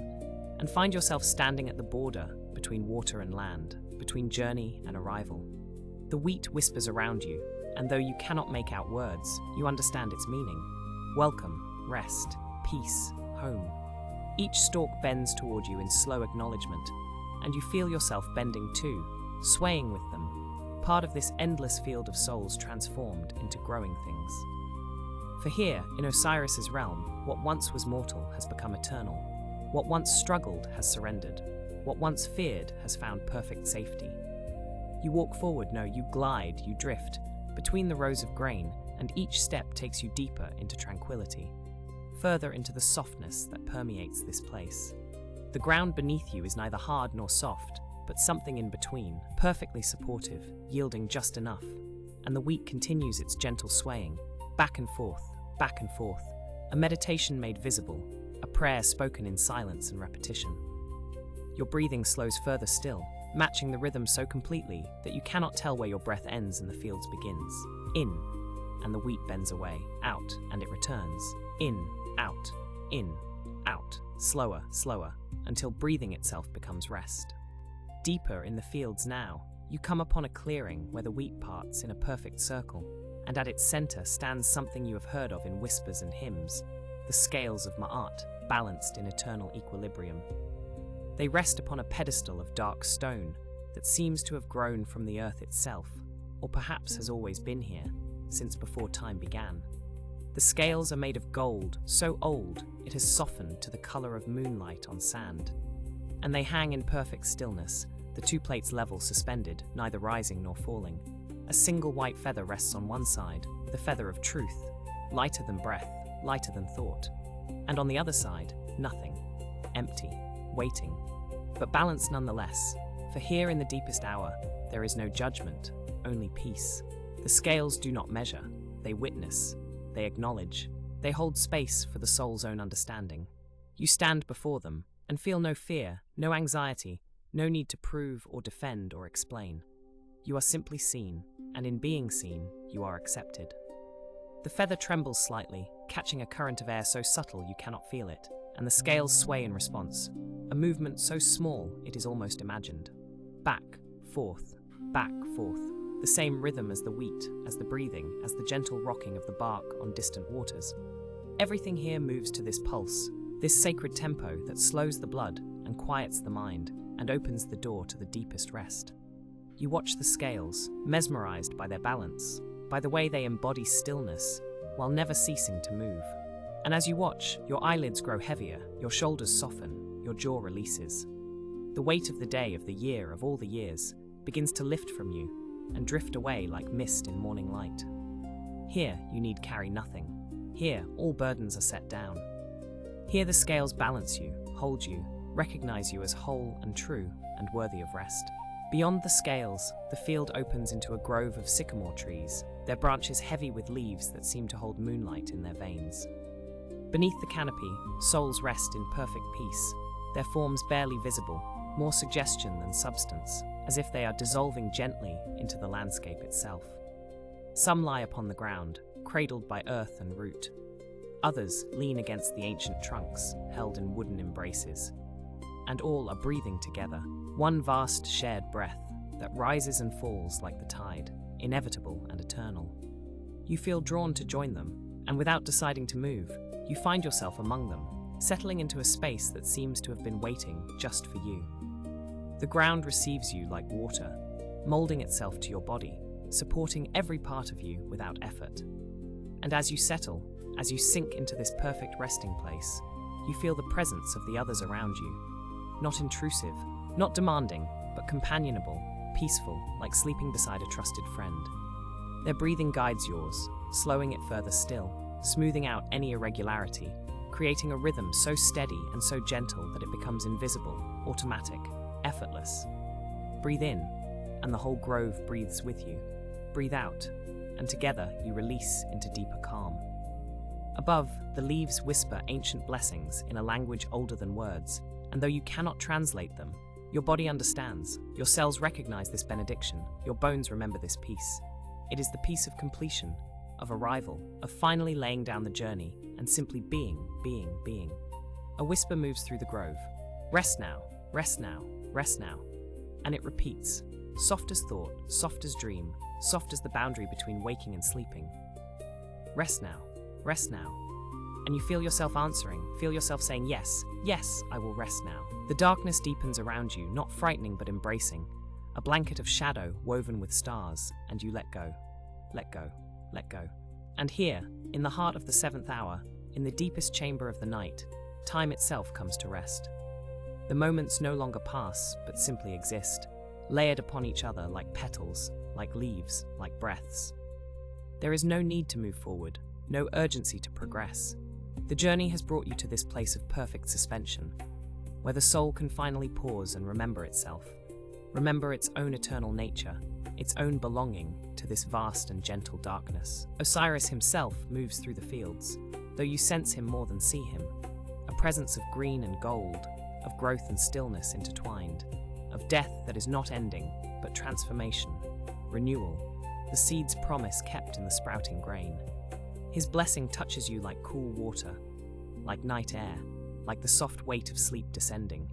and find yourself standing at the border between water and land, between journey and arrival. The wheat whispers around you, and though you cannot make out words, you understand its meaning. Welcome, rest, peace, home. Each stalk bends toward you in slow acknowledgement, and you feel yourself bending too, swaying with them, part of this endless field of souls transformed into growing things. For here, in Osiris's realm, what once was mortal has become eternal. What once struggled has surrendered. What once feared has found perfect safety. You walk forward, no, you glide, you drift, between the rows of grain, and each step takes you deeper into tranquility, further into the softness that permeates this place. The ground beneath you is neither hard nor soft, but something in between, perfectly supportive, yielding just enough, and the wheat continues its gentle swaying, back and forth, a meditation made visible, a prayer spoken in silence and repetition. Your breathing slows further still, matching the rhythm so completely that you cannot tell where your breath ends and the fields begins. In, and the wheat bends away, out, and it returns. In, out, slower, until breathing itself becomes rest. Deeper in the fields now, you come upon a clearing where the wheat parts in a perfect circle, and at its center stands something you have heard of in whispers and hymns, the scales of Ma'at, balanced in eternal equilibrium. They rest upon a pedestal of dark stone, that seems to have grown from the earth itself, or perhaps has always been here, since before time began. The scales are made of gold, so old it has softened to the color of moonlight on sand. And they hang in perfect stillness, the two plates level, suspended, neither rising nor falling. A single white feather rests on one side, the feather of truth, lighter than breath, lighter than thought. And on the other side, nothing, empty, waiting, but balanced nonetheless, for here in the deepest hour, there is no judgment, only peace. The scales do not measure, they witness, they acknowledge, they hold space for the soul's own understanding. You stand before them and feel no fear, no anxiety, no need to prove or defend or explain. You are simply seen, and in being seen, you are accepted. The feather trembles slightly, catching a current of air so subtle you cannot feel it, and the scales sway in response, a movement so small it is almost imagined. Back, forth, the same rhythm as the wheat, as the breathing, as the gentle rocking of the barque on distant waters. Everything here moves to this pulse, this sacred tempo that slows the blood and quiets the mind and opens the door to the deepest rest. You watch the scales, mesmerized by their balance, by the way they embody stillness, while never ceasing to move. And as you watch, your eyelids grow heavier, your shoulders soften, your jaw releases. The weight of the day, of the year, of all the years, begins to lift from you and drift away like mist in morning light. Here, you need carry nothing. Here, all burdens are set down. Here the scales balance you, hold you, recognize you as whole and true and worthy of rest. Beyond the scales, the field opens into a grove of sycamore trees, their branches heavy with leaves that seem to hold moonlight in their veins. Beneath the canopy, souls rest in perfect peace, their forms barely visible, more suggestion than substance, as if they are dissolving gently into the landscape itself. Some lie upon the ground, cradled by earth and root. Others lean against the ancient trunks, held in wooden embraces. And all are breathing together, one vast shared breath that rises and falls like the tide, inevitable and eternal. You feel drawn to join them, and without deciding to move, you find yourself among them, settling into a space that seems to have been waiting just for you. The ground receives you like water, molding itself to your body, supporting every part of you without effort. And as you settle, as you sink into this perfect resting place, you feel the presence of the others around you. Not intrusive, not demanding, but companionable, peaceful, like sleeping beside a trusted friend. Their breathing guides yours, slowing it further still, smoothing out any irregularity, creating a rhythm so steady and so gentle that it becomes invisible, automatic, effortless. Breathe in, and the whole grove breathes with you. Breathe out, and together you release into deeper calm. Above, the leaves whisper ancient blessings in a language older than words, and though you cannot translate them, your body understands, your cells recognize this benediction, your bones remember this peace. It is the peace of completion, of arrival, of finally laying down the journey, and simply being. A whisper moves through the grove. Rest now, rest now, rest now. And it repeats, soft as thought, soft as dream, soft as the boundary between waking and sleeping. Rest now, rest now. And you feel yourself answering, feel yourself saying, yes, yes, I will rest now. The darkness deepens around you, not frightening but embracing, a blanket of shadow woven with stars, and you let go, let go, let go. And here, in the heart of the seventh hour, in the deepest chamber of the night, time itself comes to rest. The moments no longer pass, but simply exist, layered upon each other like petals, like leaves, like breaths. There is no need to move forward, no urgency to progress. The journey has brought you to this place of perfect suspension, where the soul can finally pause and remember itself, remember its own eternal nature, its own belonging to this vast and gentle darkness. Osiris himself moves through the fields, though you sense him more than see him, a presence of green and gold, of growth and stillness intertwined, of death that is not ending, but transformation, renewal, the seed's promise kept in the sprouting grain. His blessing touches you like cool water, like night air, like the soft weight of sleep descending,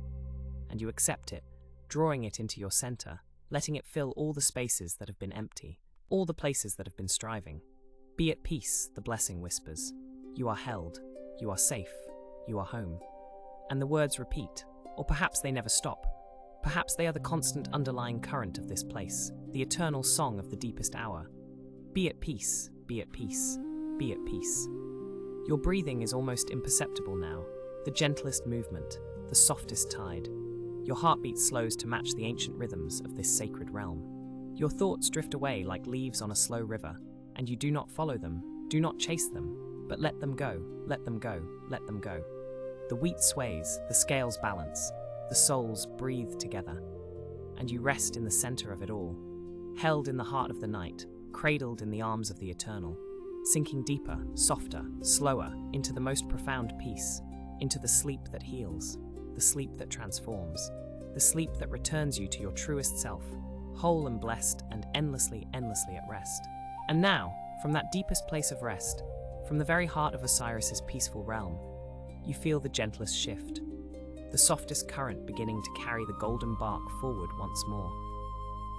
and you accept it, drawing it into your center, letting it fill all the spaces that have been empty, all the places that have been striving. Be at peace, the blessing whispers. You are held, you are safe, you are home. And the words repeat, or perhaps they never stop. Perhaps they are the constant underlying current of this place, the eternal song of the deepest hour. Be at peace, be at peace, be at peace. Your breathing is almost imperceptible now, the gentlest movement, the softest tide. Your heartbeat slows to match the ancient rhythms of this sacred realm. Your thoughts drift away like leaves on a slow river, and you do not follow them, do not chase them, but let them go, let them go, let them go. The wheat sways, the scales balance, the souls breathe together, and you rest in the center of it all, held in the heart of the night, cradled in the arms of the eternal, sinking deeper, softer, slower, into the most profound peace, into the sleep that heals, the sleep that transforms, the sleep that returns you to your truest self, whole and blessed and endlessly, endlessly at rest. And now, from that deepest place of rest, from the very heart of Osiris's peaceful realm, you feel the gentlest shift, the softest current beginning to carry the golden barque forward once more.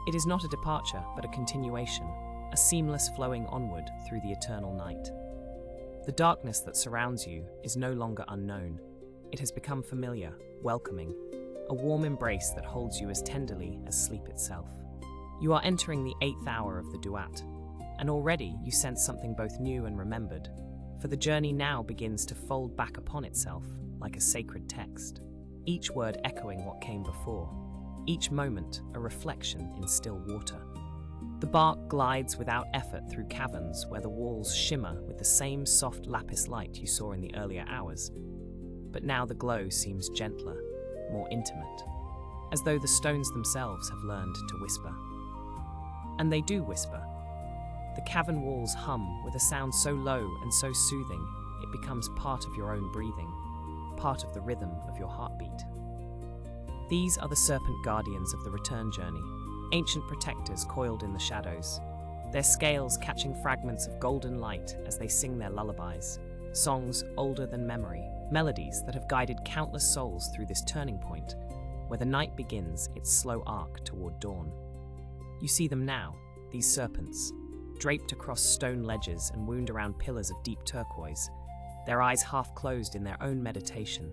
It is not a departure, but a continuation, a seamless flowing onward through the eternal night. The darkness that surrounds you is no longer unknown. It has become familiar, welcoming, a warm embrace that holds you as tenderly as sleep itself. You are entering the 8th hour of the Duat, and already you sense something both new and remembered, for the journey now begins to fold back upon itself like a sacred text, each word echoing what came before, each moment a reflection in still water. The barque glides without effort through caverns where the walls shimmer with the same soft lapis light you saw in the earlier hours, but now the glow seems gentler, more intimate, as though the stones themselves have learned to whisper. And they do whisper. The cavern walls hum with a sound so low and so soothing it becomes part of your own breathing, part of the rhythm of your heartbeat. These are the serpent guardians of the return journey, ancient protectors coiled in the shadows, their scales catching fragments of golden light as they sing their lullabies, songs older than memory, melodies that have guided countless souls through this turning point, where the night begins its slow arc toward dawn. You see them now, these serpents, draped across stone ledges and wound around pillars of deep turquoise, their eyes half closed in their own meditation,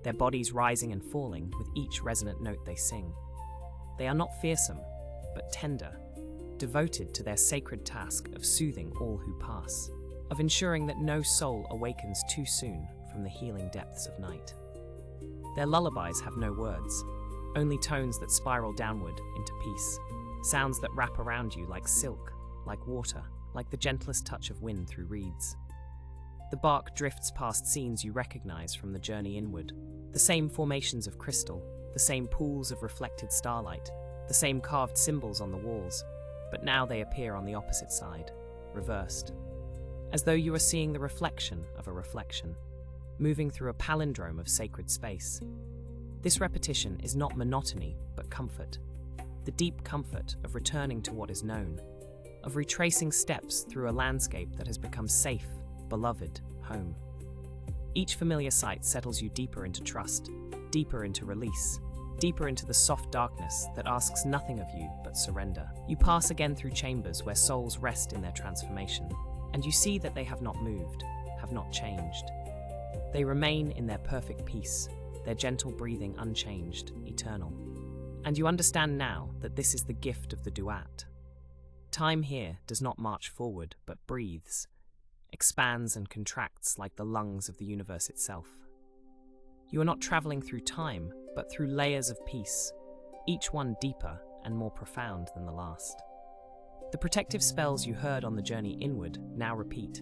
their bodies rising and falling with each resonant note they sing. They are not fearsome, but tender, devoted to their sacred task of soothing all who pass, of ensuring that no soul awakens too soon from the healing depths of night. Their lullabies have no words, only tones that spiral downward into peace, sounds that wrap around you like silk, like water, like the gentlest touch of wind through reeds. The barque drifts past scenes you recognize from the journey inward, the same formations of crystal, the same pools of reflected starlight, the same carved symbols on the walls, but now they appear on the opposite side, reversed, as though you are seeing the reflection of a reflection, moving through a palindrome of sacred space. This repetition is not monotony, but comfort, the deep comfort of returning to what is known, of retracing steps through a landscape that has become safe, beloved, home. Each familiar sight settles you deeper into trust, deeper into release, deeper into the soft darkness that asks nothing of you but surrender. You pass again through chambers where souls rest in their transformation, and you see that they have not moved, have not changed. They remain in their perfect peace, their gentle breathing unchanged, eternal. And you understand now that this is the gift of the Duat. Time here does not march forward, but breathes, expands and contracts like the lungs of the universe itself. You are not traveling through time, but through layers of peace, each one deeper and more profound than the last. The protective spells you heard on the journey inward now repeat,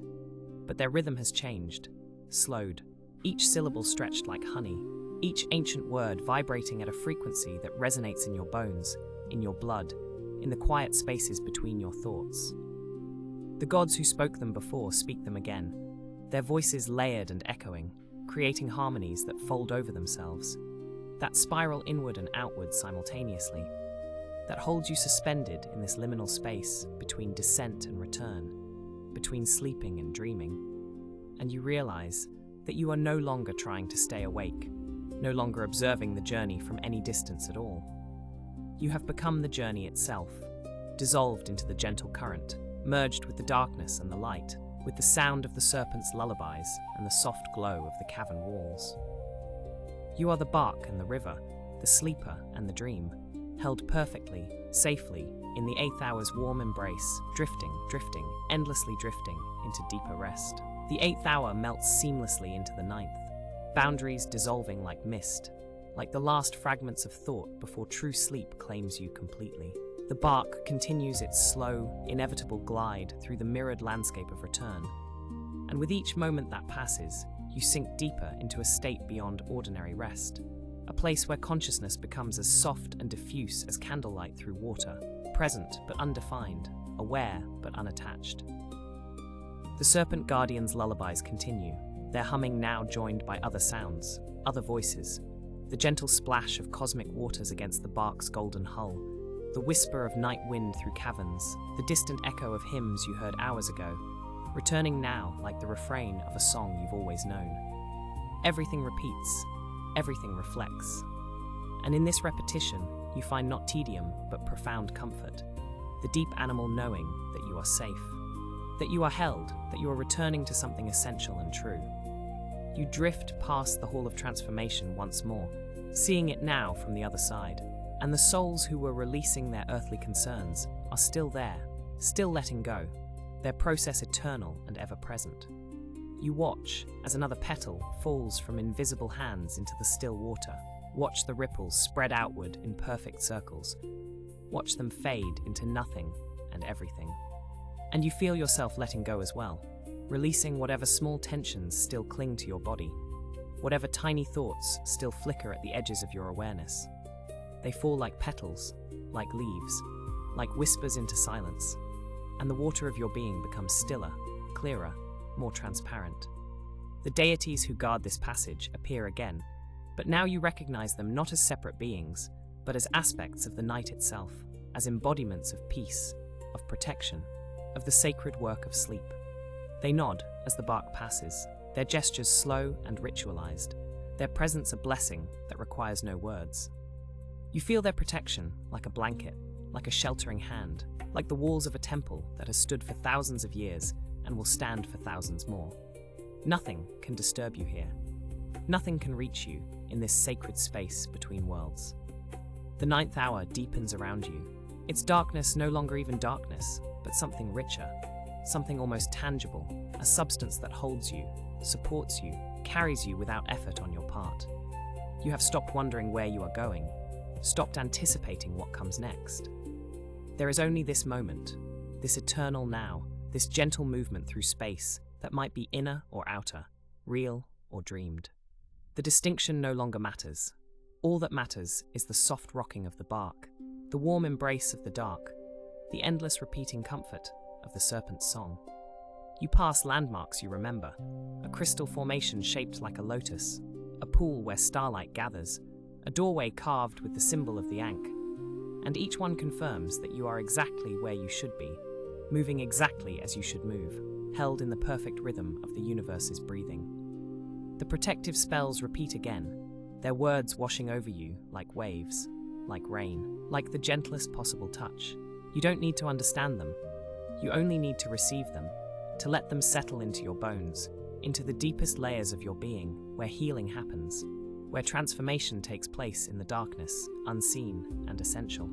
but their rhythm has changed, slowed, each syllable stretched like honey, each ancient word vibrating at a frequency that resonates in your bones, in your blood, in the quiet spaces between your thoughts. The gods who spoke them before speak them again, their voices layered and echoing, creating harmonies that fold over themselves, that spiral inward and outward simultaneously, that holds you suspended in this liminal space between descent and return, between sleeping and dreaming. And you realize that you are no longer trying to stay awake, no longer observing the journey from any distance at all. You have become the journey itself, dissolved into the gentle current, merged with the darkness and the light, with the sound of the serpent's lullabies and the soft glow of the cavern walls. You are the barque and the river, the sleeper and the dream, held perfectly, safely, in the eighth hour's warm embrace, drifting, endlessly drifting into deeper rest. The eighth hour melts seamlessly into the ninth, boundaries dissolving like mist, like the last fragments of thought before true sleep claims you completely. The barque continues its slow, inevitable glide through the mirrored landscape of return, and with each moment that passes, you sink deeper into a state beyond ordinary rest, a place where consciousness becomes as soft and diffuse as candlelight through water, present but undefined, aware but unattached. The Serpent Guardian's lullabies continue, their humming now joined by other sounds, other voices, the gentle splash of cosmic waters against the barque's golden hull, the whisper of night wind through caverns, the distant echo of hymns you heard hours ago, returning now like the refrain of a song you've always known. Everything repeats, everything reflects. And in this repetition, you find not tedium, but profound comfort, the deep animal knowing that you are safe, that you are held, that you are returning to something essential and true. You drift past the Hall of Transformation once more, seeing it now from the other side, and the souls who were releasing their earthly concerns are still there, still letting go, their process eternal and ever-present. You watch as another petal falls from invisible hands into the still water. Watch the ripples spread outward in perfect circles. Watch them fade into nothing and everything. And you feel yourself letting go as well, releasing whatever small tensions still cling to your body, whatever tiny thoughts still flicker at the edges of your awareness. They fall like petals, like leaves, like whispers into silence, and the water of your being becomes stiller, clearer, more transparent. The deities who guard this passage appear again, but now you recognize them not as separate beings, but as aspects of the night itself, as embodiments of peace, of protection, of the sacred work of sleep. They nod as the barque passes, their gestures slow and ritualized, their presence a blessing that requires no words. You feel their protection like a blanket, like a sheltering hand, like the walls of a temple that has stood for thousands of years and will stand for thousands more. Nothing can disturb you here. Nothing can reach you in this sacred space between worlds. The ninth hour deepens around you. Its darkness no longer even darkness, but something richer, something almost tangible, a substance that holds you, supports you, carries you without effort on your part. You have stopped wondering where you are going, stopped anticipating what comes next. There is only this moment, this eternal now, this gentle movement through space that might be inner or outer, real or dreamed. The distinction no longer matters. All that matters is the soft rocking of the barque, the warm embrace of the dark, the endless repeating comfort of the serpent's song. You pass landmarks you remember, a crystal formation shaped like a lotus, a pool where starlight gathers, a doorway carved with the symbol of the ankh, and each one confirms that you are exactly where you should be, moving exactly as you should move, held in the perfect rhythm of the universe's breathing. The protective spells repeat again, their words washing over you like waves, like rain, like the gentlest possible touch. You don't need to understand them. You only need to receive them, to let them settle into your bones, into the deepest layers of your being, where healing happens, where transformation takes place in the darkness, unseen and essential.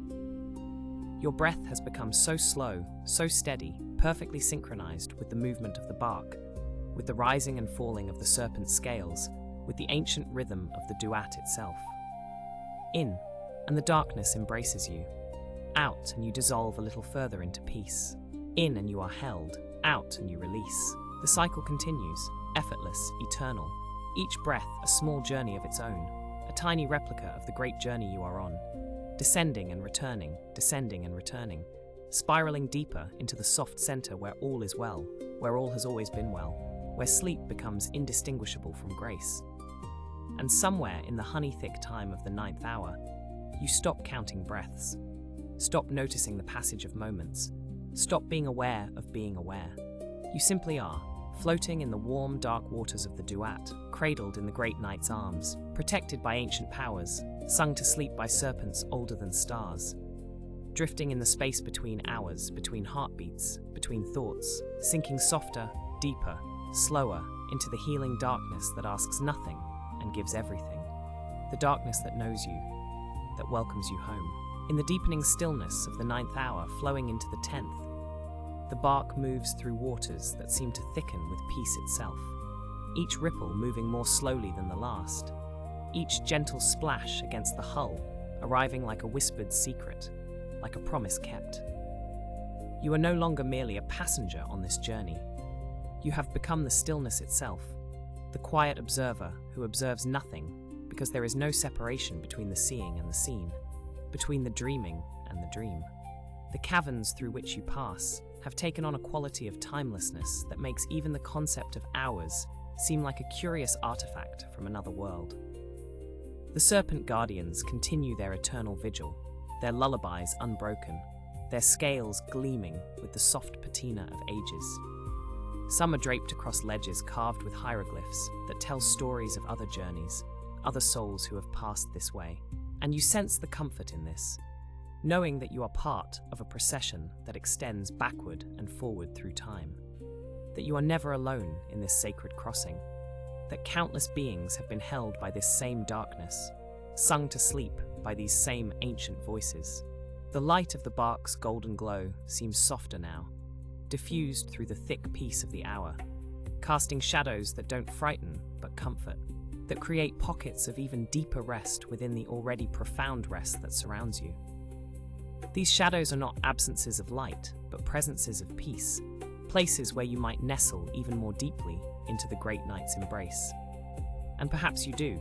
Your breath has become so slow, so steady, perfectly synchronized with the movement of the barque, with the rising and falling of the serpent's scales, with the ancient rhythm of the Duat itself. In, and the darkness embraces you. Out, and you dissolve a little further into peace. In, and you are held. Out, and you release. The cycle continues, effortless, eternal. Each breath a small journey of its own, a tiny replica of the great journey you are on, descending and returning, spiraling deeper into the soft center where all is well, where all has always been well, where sleep becomes indistinguishable from grace. And somewhere in the honey-thick time of the ninth hour, you stop counting breaths, stop noticing the passage of moments, stop being aware of being aware. You simply are, floating in the warm, dark waters of the Duat, cradled in the great night's arms, protected by ancient powers, sung to sleep by serpents older than stars, drifting in the space between hours, between heartbeats, between thoughts, sinking softer, deeper, slower into the healing darkness that asks nothing and gives everything. The darkness that knows you, that welcomes you home. In the deepening stillness of the 9th hour flowing into the 10th, the barque moves through waters that seem to thicken with peace itself, each ripple moving more slowly than the last, each gentle splash against the hull arriving like a whispered secret, like a promise kept. You are no longer merely a passenger on this journey. You have become the stillness itself, the quiet observer who observes nothing because there is no separation between the seeing and the seen, between the dreaming and the dream. The caverns through which you pass have taken on a quality of timelessness that makes even the concept of hours seem like a curious artifact from another world. The serpent guardians continue their eternal vigil, their lullabies unbroken, their scales gleaming with the soft patina of ages. Some are draped across ledges carved with hieroglyphs that tell stories of other journeys, other souls who have passed this way. And you sense the comfort in this, knowing that you are part of a procession that extends backward and forward through time, that you are never alone in this sacred crossing, that countless beings have been held by this same darkness, sung to sleep by these same ancient voices. The light of the barque's golden glow seems softer now, diffused through the thick peace of the hour, casting shadows that don't frighten but comfort, that create pockets of even deeper rest within the already profound rest that surrounds you. These shadows are not absences of light, but presences of peace, places where you might nestle even more deeply into the great night's embrace. And perhaps you do.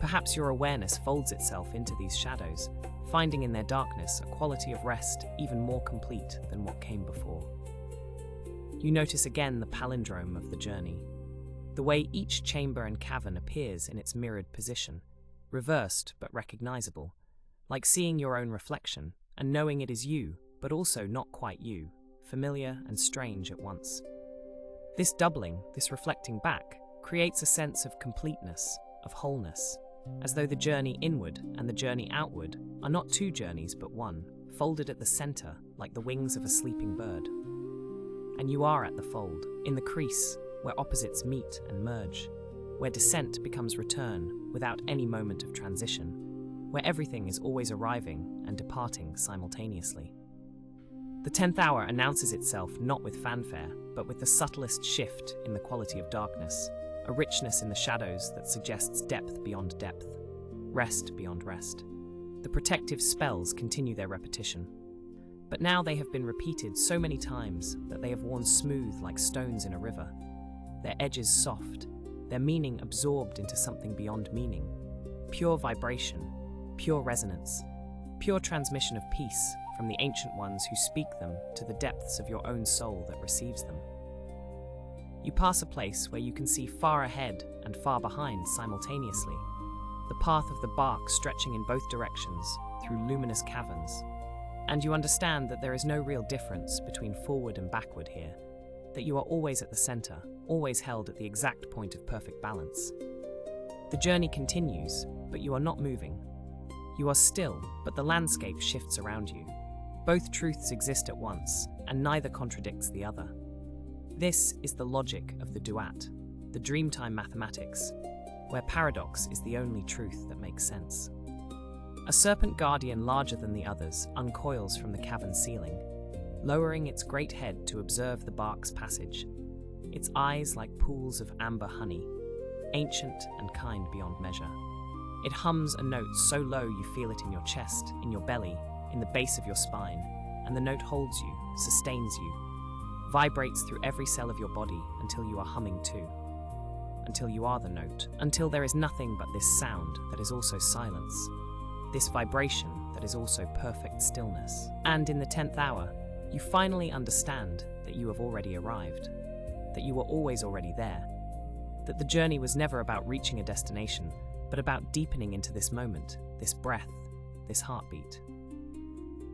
Perhaps your awareness folds itself into these shadows, finding in their darkness a quality of rest even more complete than what came before. You notice again the palindrome of the journey, the way each chamber and cavern appears in its mirrored position, reversed but recognizable, like seeing your own reflection and knowing it is you, but also not quite you, familiar and strange at once. This doubling, this reflecting back, creates a sense of completeness, of wholeness, as though the journey inward and the journey outward are not two journeys but one, folded at the center like the wings of a sleeping bird. And you are at the fold, in the crease, where opposites meet and merge, where descent becomes return without any moment of transition, where everything is always arriving and departing simultaneously. The 10th hour announces itself not with fanfare, but with the subtlest shift in the quality of darkness, a richness in the shadows that suggests depth beyond depth, rest beyond rest. The protective spells continue their repetition, but now they have been repeated so many times that they have worn smooth like stones in a river, their edges soft, their meaning absorbed into something beyond meaning, pure vibration, pure resonance, pure transmission of peace from the ancient ones who speak them to the depths of your own soul that receives them. You pass a place where you can see far ahead and far behind simultaneously, the path of the barque stretching in both directions through luminous caverns, and you understand that there is no real difference between forward and backward here, that you are always at the center, always held at the exact point of perfect balance. The journey continues, but you are not moving. You are still, but the landscape shifts around you. Both truths exist at once, and neither contradicts the other. This is the logic of the Duat, the dreamtime mathematics, where paradox is the only truth that makes sense. A serpent guardian larger than the others uncoils from the cavern ceiling, lowering its great head to observe the barque's passage, its eyes like pools of amber honey, ancient and kind beyond measure. It hums a note so low you feel it in your chest, in your belly, in the base of your spine, and the note holds you, sustains you, vibrates through every cell of your body until you are humming too, until you are the note, until there is nothing but this sound that is also silence, this vibration that is also perfect stillness. And in the 10th hour, you finally understand that you have already arrived, that you were always already there, that the journey was never about reaching a destination, but about deepening into this moment, this breath, this heartbeat.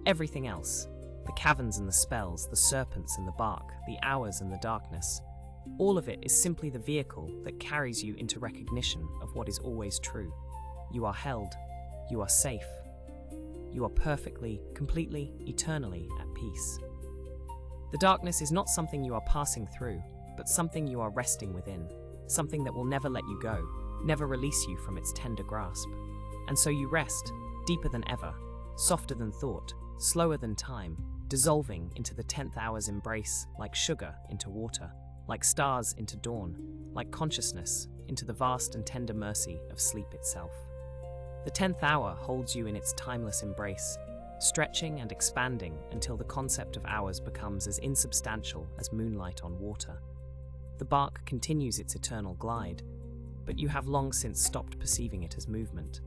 Everything else, the caverns and the spells, the serpents and the barque, the hours and the darkness, all of it is simply the vehicle that carries you into recognition of what is always true. You are held, you are safe, you are perfectly, completely, eternally at peace. The darkness is not something you are passing through, but something you are resting within, something that will never let you go, never release you from its tender grasp. And so you rest, deeper than ever, softer than thought, slower than time, dissolving into the 10th hour's embrace like sugar into water, like stars into dawn, like consciousness into the vast and tender mercy of sleep itself. The 10th hour holds you in its timeless embrace, stretching and expanding until the concept of hours becomes as insubstantial as moonlight on water. The barque continues its eternal glide, but you have long since stopped perceiving it as movement.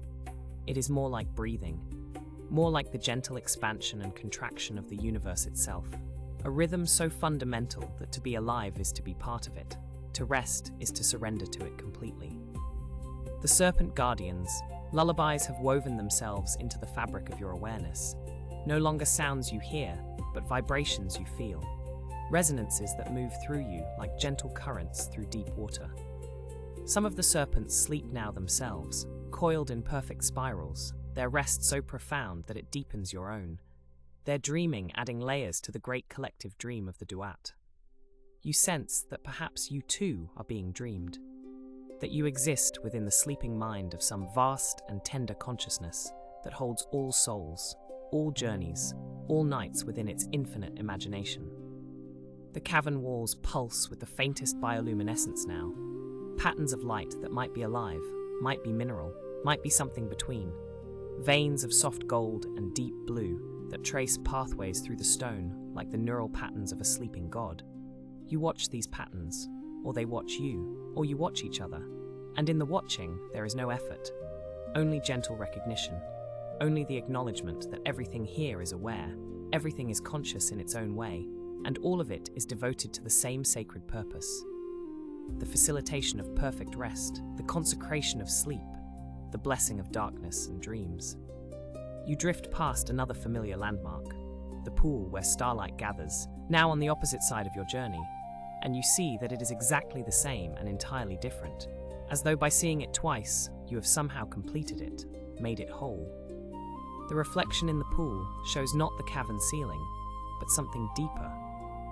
It is more like breathing, more like the gentle expansion and contraction of the universe itself, a rhythm so fundamental that to be alive is to be part of it, to rest is to surrender to it completely. The serpent guardians, lullabies have woven themselves into the fabric of your awareness, no longer sounds you hear, but vibrations you feel, resonances that move through you like gentle currents through deep water. Some of the serpents sleep now themselves, coiled in perfect spirals, their rest so profound that it deepens your own, their dreaming adding layers to the great collective dream of the Duat. You sense that perhaps you too are being dreamed, that you exist within the sleeping mind of some vast and tender consciousness that holds all souls, all journeys, all nights within its infinite imagination. The cavern walls pulse with the faintest bioluminescence now, patterns of light that might be alive, might be mineral, might be something between, veins of soft gold and deep blue that trace pathways through the stone like the neural patterns of a sleeping god. You watch these patterns, or they watch you, or you watch each other, and in the watching there is no effort, only gentle recognition, only the acknowledgement that everything here is aware, everything is conscious in its own way, and all of it is devoted to the same sacred purpose. The facilitation of perfect rest, the consecration of sleep, the blessing of darkness and dreams. You drift past another familiar landmark, the pool where starlight gathers, now on the opposite side of your journey, and you see that it is exactly the same and entirely different, as though by seeing it twice, you have somehow completed it, made it whole. The reflection in the pool shows not the cavern ceiling, but something deeper,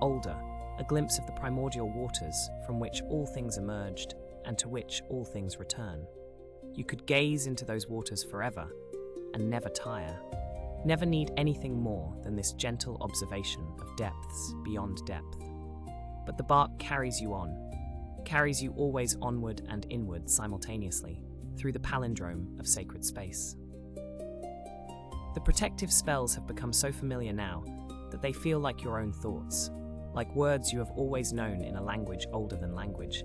older, a glimpse of the primordial waters from which all things emerged and to which all things return. You could gaze into those waters forever and never tire, never need anything more than this gentle observation of depths beyond depth. But the barque carries you on, carries you always onward and inward simultaneously through the palindrome of sacred space. The protective spells have become so familiar now that they feel like your own thoughts, like words you have always known in a language older than language.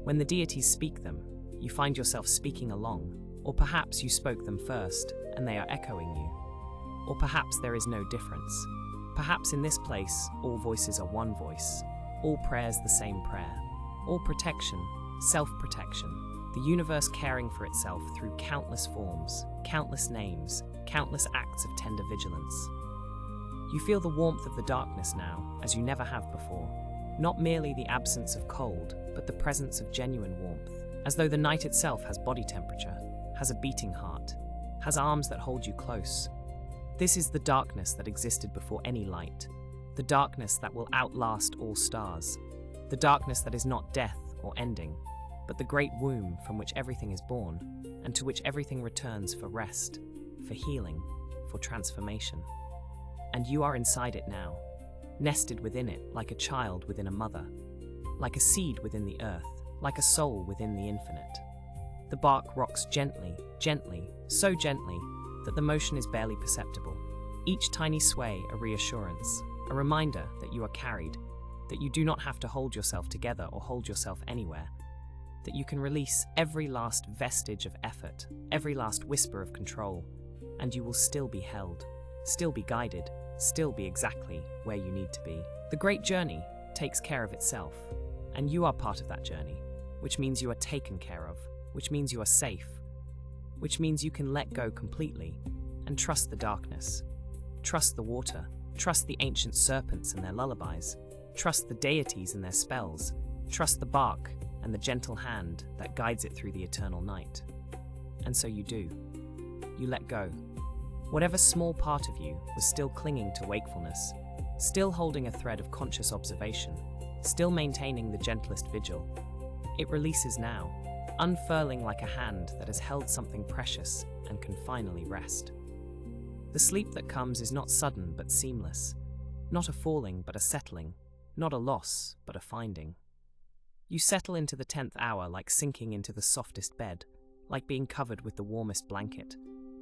When the deities speak them, you find yourself speaking along, or perhaps you spoke them first and they are echoing you. Or perhaps there is no difference. Perhaps in this place, all voices are one voice, all prayers the same prayer, all protection, self-protection, the universe caring for itself through countless forms, countless names, countless acts of tender vigilance. You feel the warmth of the darkness now, as you never have before, not merely the absence of cold, but the presence of genuine warmth, as though the night itself has body temperature, has a beating heart, has arms that hold you close. This is the darkness that existed before any light, the darkness that will outlast all stars, the darkness that is not death or ending, but the great womb from which everything is born, and to which everything returns for rest, for healing, for transformation. And you are inside it now, nested within it like a child within a mother, like a seed within the earth, like a soul within the infinite. The barque rocks gently, gently, so gently that the motion is barely perceptible. Each tiny sway a reassurance, a reminder that you are carried, that you do not have to hold yourself together or hold yourself anywhere, that you can release every last vestige of effort, every last whisper of control, and you will still be held, still be guided, still be exactly where you need to be. The great journey takes care of itself, and you are part of that journey, which means you are taken care of, which means you are safe, which means you can let go completely and trust the darkness, trust the water, trust the ancient serpents and their lullabies, trust the deities and their spells, trust the barque and the gentle hand that guides it through the eternal night. And so you do. You let go. Whatever small part of you was still clinging to wakefulness, still holding a thread of conscious observation, still maintaining the gentlest vigil, it releases now, unfurling like a hand that has held something precious and can finally rest. The sleep that comes is not sudden but seamless, not a falling but a settling, not a loss but a finding. You settle into the 10th hour like sinking into the softest bed, like being covered with the warmest blanket,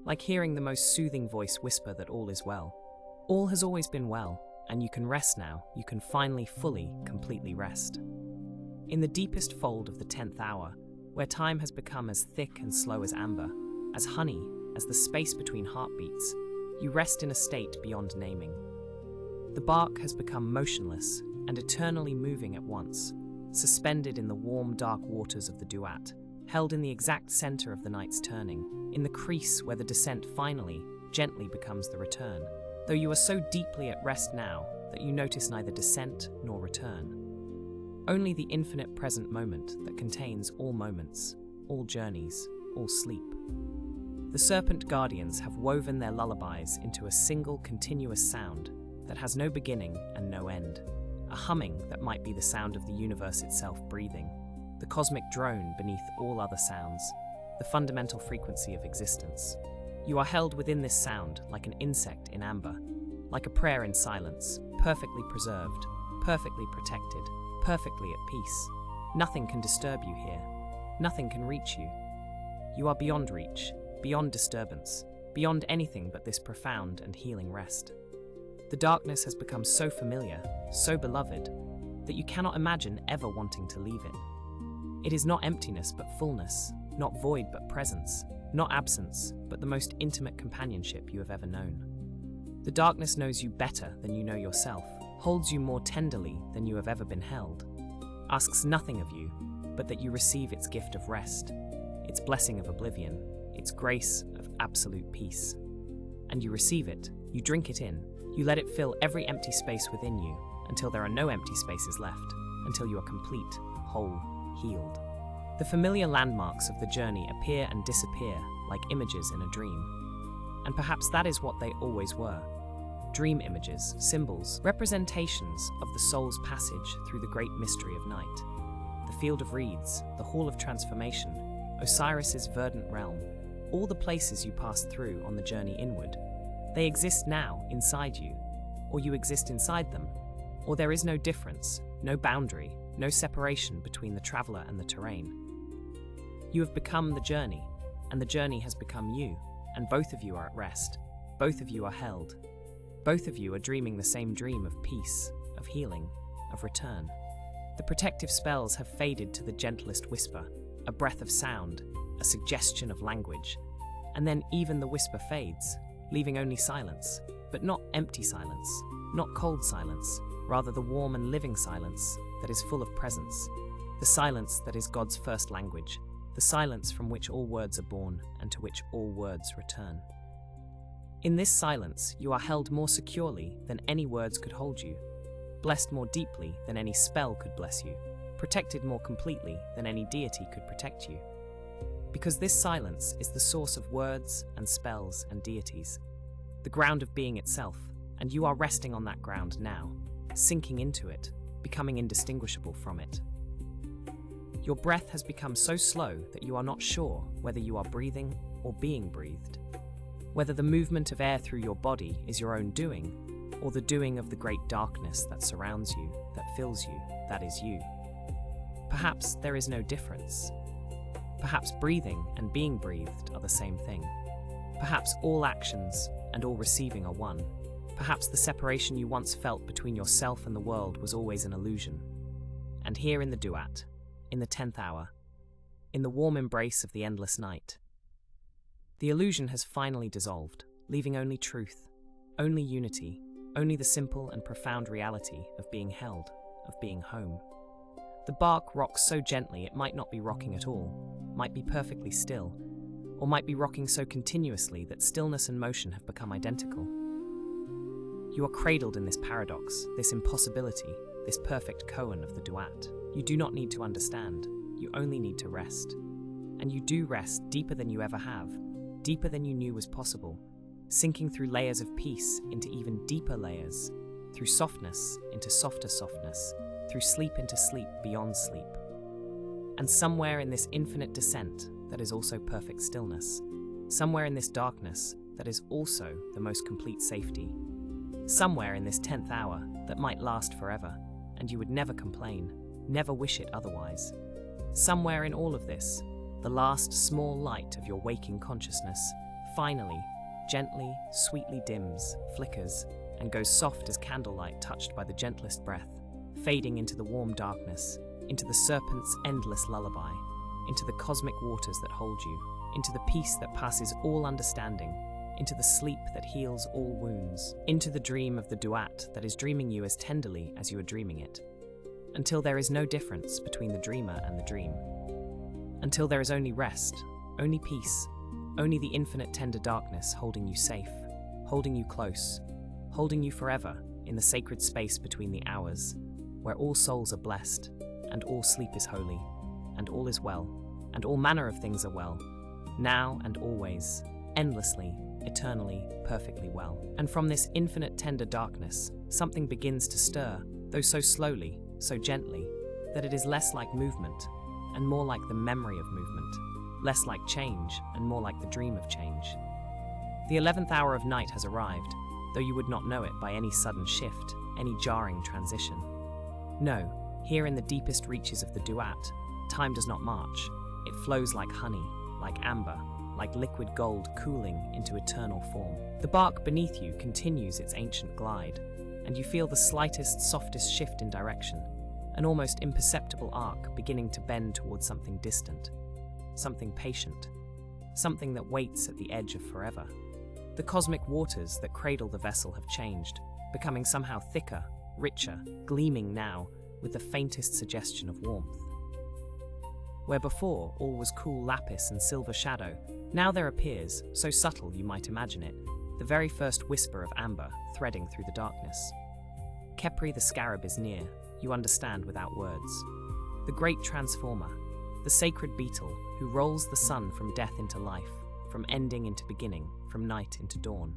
like hearing the most soothing voice whisper that all is well. All has always been well, and you can rest now. You can finally, fully, completely rest. In the deepest fold of the 10th hour, where time has become as thick and slow as amber, as honey, as the space between heartbeats, you rest in a state beyond naming. The barque has become motionless and eternally moving at once, suspended in the warm, dark waters of the Duat, held in the exact center of the night's turning, in the crease where the descent finally, gently becomes the return, though you are so deeply at rest now that you notice neither descent nor return. Only the infinite present moment that contains all moments, all journeys, all sleep. The serpent guardians have woven their lullabies into a single continuous sound that has no beginning and no end, a humming that might be the sound of the universe itself breathing, the cosmic drone beneath all other sounds, the fundamental frequency of existence. You are held within this sound like an insect in amber, like a prayer in silence, perfectly preserved, perfectly protected, perfectly at peace. Nothing can disturb you here. Nothing can reach you. You are beyond reach, beyond disturbance, beyond anything but this profound and healing rest. The darkness has become so familiar, so beloved, that you cannot imagine ever wanting to leave it. It is not emptiness but fullness, not void but presence, not absence but the most intimate companionship you have ever known. The darkness knows you better than you know yourself, holds you more tenderly than you have ever been held, asks nothing of you but that you receive its gift of rest, its blessing of oblivion, its grace of absolute peace. And you receive it, you drink it in, you let it fill every empty space within you until there are no empty spaces left, until you are complete, whole, healed. The familiar landmarks of the journey appear and disappear like images in a dream. And perhaps that is what they always were. Dream images, symbols, representations of the soul's passage through the great mystery of night. The field of reeds, the hall of transformation, Osiris's verdant realm, all the places you passed through on the journey inward. They exist now inside you, or you exist inside them, or there is no difference, no boundary, no separation between the traveler and the terrain. You have become the journey, and the journey has become you, and both of you are at rest, both of you are held. Both of you are dreaming the same dream of peace, of healing, of return. The protective spells have faded to the gentlest whisper, a breath of sound, a suggestion of language, and then even the whisper fades, leaving only silence, but not empty silence, not cold silence, rather the warm and living silence that is full of presence, the silence that is God's first language, the silence from which all words are born and to which all words return. In this silence, you are held more securely than any words could hold you, blessed more deeply than any spell could bless you, protected more completely than any deity could protect you. Because this silence is the source of words and spells and deities, the ground of being itself, and you are resting on that ground now, sinking into it, becoming indistinguishable from it. Your breath has become so slow that you are not sure whether you are breathing or being breathed, whether the movement of air through your body is your own doing, or the doing of the great darkness that surrounds you, that fills you, that is you. Perhaps there is no difference. Perhaps breathing and being breathed are the same thing. Perhaps all actions and all receiving are one. Perhaps the separation you once felt between yourself and the world was always an illusion. And here in the Duat, in the 10th hour, in the warm embrace of the endless night, the illusion has finally dissolved, leaving only truth, only unity, only the simple and profound reality of being held, of being home. The barque rocks so gently it might not be rocking at all, might be perfectly still, or might be rocking so continuously that stillness and motion have become identical. You are cradled in this paradox, this impossibility, this perfect koan of the Duat. You do not need to understand, you only need to rest. And you do rest deeper than you ever have, deeper than you knew was possible, sinking through layers of peace into even deeper layers, through softness into softer softness, through sleep into sleep beyond sleep. And somewhere in this infinite descent that is also perfect stillness, somewhere in this darkness that is also the most complete safety. Somewhere in this 10th hour that might last forever, and you would never complain, never wish it otherwise. Somewhere in all of this, the last small light of your waking consciousness finally, gently, sweetly dims, flickers, and goes soft as candlelight touched by the gentlest breath, fading into the warm darkness, into the serpent's endless lullaby, into the cosmic waters that hold you, into the peace that passes all understanding, into the sleep that heals all wounds, into the dream of the Duat that is dreaming you as tenderly as you are dreaming it, until there is no difference between the dreamer and the dream, until there is only rest, only peace, only the infinite tender darkness holding you safe, holding you close, holding you forever in the sacred space between the hours, where all souls are blessed, and all sleep is holy, and all is well, and all manner of things are well, now and always, endlessly, eternally, perfectly well. And from this infinite tender darkness, something begins to stir, though so slowly, so gently, that it is less like movement, and more like the memory of movement, less like change, and more like the dream of change. The 11th hour of night has arrived, though you would not know it by any sudden shift, any jarring transition. No, here in the deepest reaches of the Duat, time does not march. It flows like honey, like amber, like liquid gold cooling into eternal form. The barque beneath you continues its ancient glide, and you feel the slightest, softest shift in direction, an almost imperceptible arc beginning to bend towards something distant, something patient, something that waits at the edge of forever. The cosmic waters that cradle the vessel have changed, becoming somehow thicker, richer, gleaming now with the faintest suggestion of warmth. Where before all was cool lapis and silver shadow, now there appears, so subtle you might imagine it, the very first whisper of amber threading through the darkness. Khepri the scarab is near, you understand without words. The great transformer, the sacred beetle who rolls the sun from death into life, from ending into beginning, from night into dawn.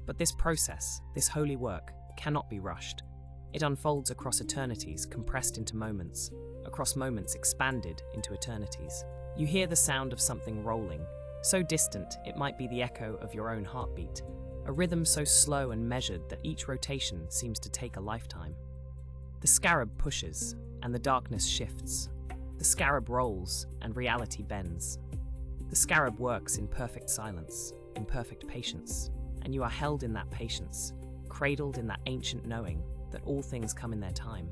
But this process, this holy work, cannot be rushed. It unfolds across eternities compressed into moments, across moments expanded into eternities. You hear the sound of something rolling, so distant it might be the echo of your own heartbeat, a rhythm so slow and measured that each rotation seems to take a lifetime. The scarab pushes, and the darkness shifts. The scarab rolls, and reality bends. The scarab works in perfect silence, in perfect patience, and you are held in that patience, cradled in that ancient knowing that all things come in their time,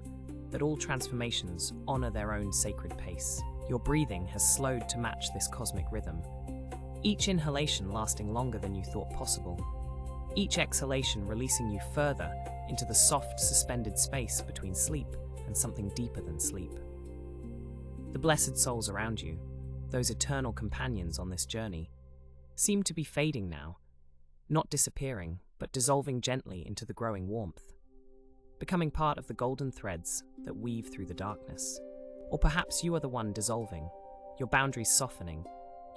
that all transformations honor their own sacred pace. Your breathing has slowed to match this cosmic rhythm, each inhalation lasting longer than you thought possible, each exhalation releasing you further into the soft, suspended space between sleep and something deeper than sleep. The blessed souls around you, those eternal companions on this journey, seem to be fading now, not disappearing, but dissolving gently into the growing warmth, becoming part of the golden threads that weave through the darkness. Or perhaps you are the one dissolving, your boundaries softening,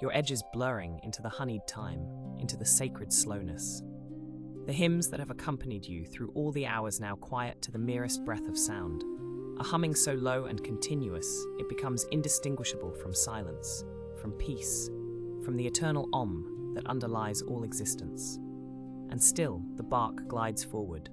your edges blurring into the honeyed time, into the sacred slowness. The hymns that have accompanied you through all the hours now quiet to the merest breath of sound, a humming so low and continuous it becomes indistinguishable from silence, from peace, from the eternal Om that underlies all existence. And still the barque glides forward,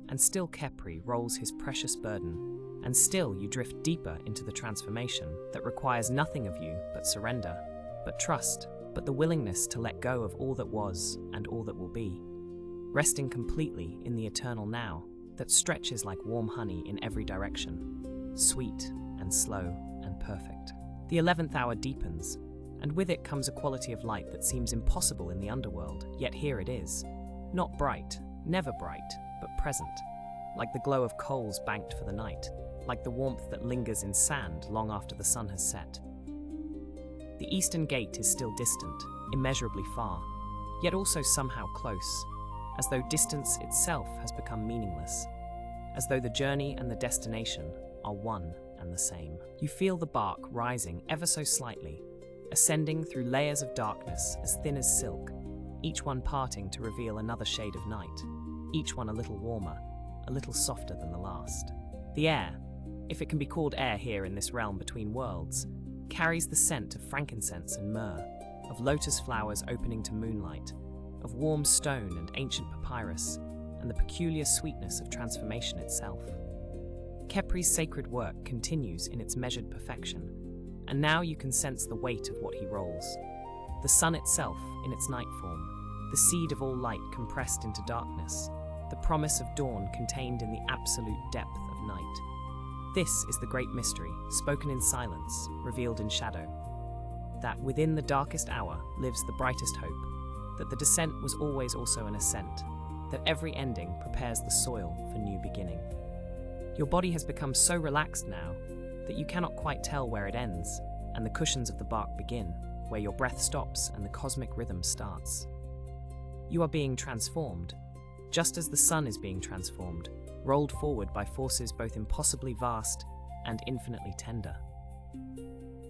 and still Khepri rolls his precious burden, and still you drift deeper into the transformation that requires nothing of you but surrender, but trust, but the willingness to let go of all that was and all that will be, resting completely in the eternal now that stretches like warm honey in every direction, sweet and slow and perfect. The 11th hour deepens, and with it comes a quality of light that seems impossible in the underworld, yet here it is. Not bright, never bright, but present, like the glow of coals banked for the night, like the warmth that lingers in sand long after the sun has set. The eastern gate is still distant, immeasurably far, yet also somehow close, as though distance itself has become meaningless, as though the journey and the destination are one and the same. You feel the barque rising ever so slightly, ascending through layers of darkness as thin as silk, each one parting to reveal another shade of night, each one a little warmer, a little softer than the last. The air, if it can be called air here in this realm between worlds, carries the scent of frankincense and myrrh, of lotus flowers opening to moonlight, of warm stone and ancient papyrus, and the peculiar sweetness of transformation itself. Khepri's sacred work continues in its measured perfection, and now you can sense the weight of what he rolls. The sun itself in its night form, the seed of all light compressed into darkness, the promise of dawn contained in the absolute depth of night. This is the great mystery, spoken in silence, revealed in shadow. That within the darkest hour lives the brightest hope, that the descent was always also an ascent, that every ending prepares the soil for new beginning. Your body has become so relaxed now that you cannot quite tell where it ends, and the cushions of the barque begin, where your breath stops and the cosmic rhythm starts. You are being transformed, just as the sun is being transformed, rolled forward by forces both impossibly vast and infinitely tender.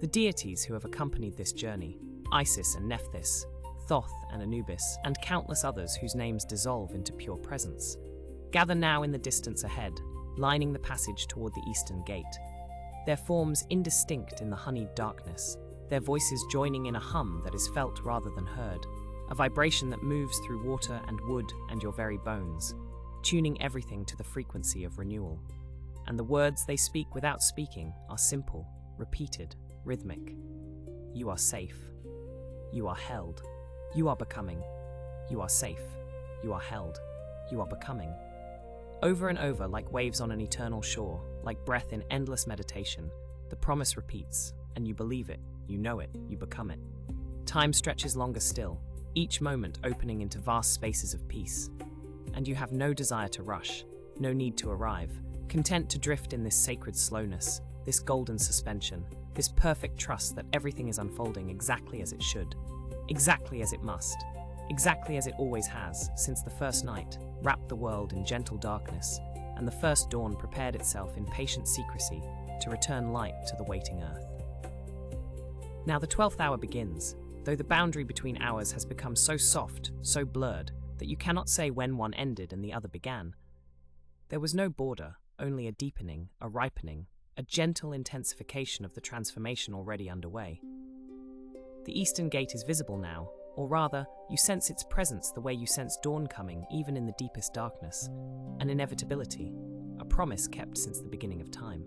The deities who have accompanied this journey, Isis and Nephthys, Thoth and Anubis, and countless others whose names dissolve into pure presence, gather now in the distance ahead, lining the passage toward the eastern gate, their forms indistinct in the honeyed darkness, their voices joining in a hum that is felt rather than heard, a vibration that moves through water and wood and your very bones, tuning everything to the frequency of renewal. And the words they speak without speaking are simple, repeated, rhythmic. You are safe. You are held. You are becoming. You are safe. You are held. You are becoming. Over and over, like waves on an eternal shore, like breath in endless meditation, the promise repeats, and you believe it, you know it, you become it. Time stretches longer still, each moment opening into vast spaces of peace. And you have no desire to rush, no need to arrive, content to drift in this sacred slowness, this golden suspension, this perfect trust that everything is unfolding exactly as it should, exactly as it must, exactly as it always has since the first night wrapped the world in gentle darkness, and the first dawn prepared itself in patient secrecy to return light to the waiting earth. Now the 12th hour begins, though the boundary between hours has become so soft, so blurred, that you cannot say when one ended and the other began. There was no border, only a deepening, a ripening, a gentle intensification of the transformation already underway. The eastern gate is visible now, or rather, you sense its presence the way you sense dawn coming even in the deepest darkness, an inevitability, a promise kept since the beginning of time.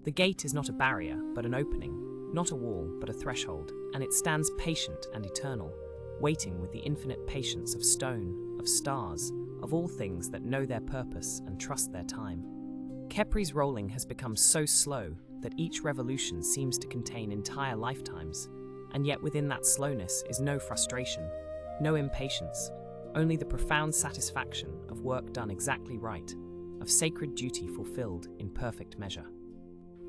The gate is not a barrier, but an opening, not a wall, but a threshold, and it stands patient and eternal, waiting with the infinite patience of stone, of stars, of all things that know their purpose and trust their time. Khepri's rolling has become so slow that each revolution seems to contain entire lifetimes, and yet within that slowness is no frustration, no impatience, only the profound satisfaction of work done exactly right, of sacred duty fulfilled in perfect measure.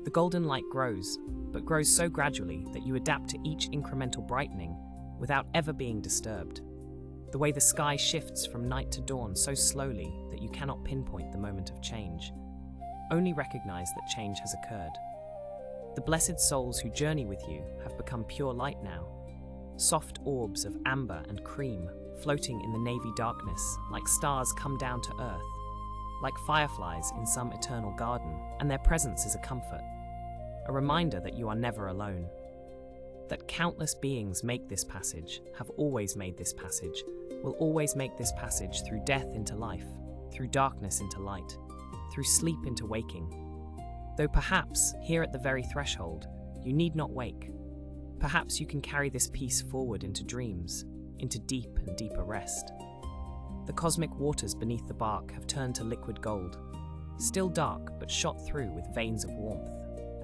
The golden light grows, but grows so gradually that you adapt to each incremental brightening without ever being disturbed. The way the sky shifts from night to dawn so slowly that you cannot pinpoint the moment of change, only recognize that change has occurred. The blessed souls who journey with you have become pure light now, soft orbs of amber and cream floating in the navy darkness like stars come down to earth, like fireflies in some eternal garden, and their presence is a comfort, a reminder that you are never alone, that countless beings make this passage, have always made this passage, will always make this passage through death into life, through darkness into light, through sleep into waking. Though perhaps, here at the very threshold, you need not wake. Perhaps you can carry this peace forward into dreams, into deep and deeper rest. The cosmic waters beneath the barque have turned to liquid gold, still dark but shot through with veins of warmth,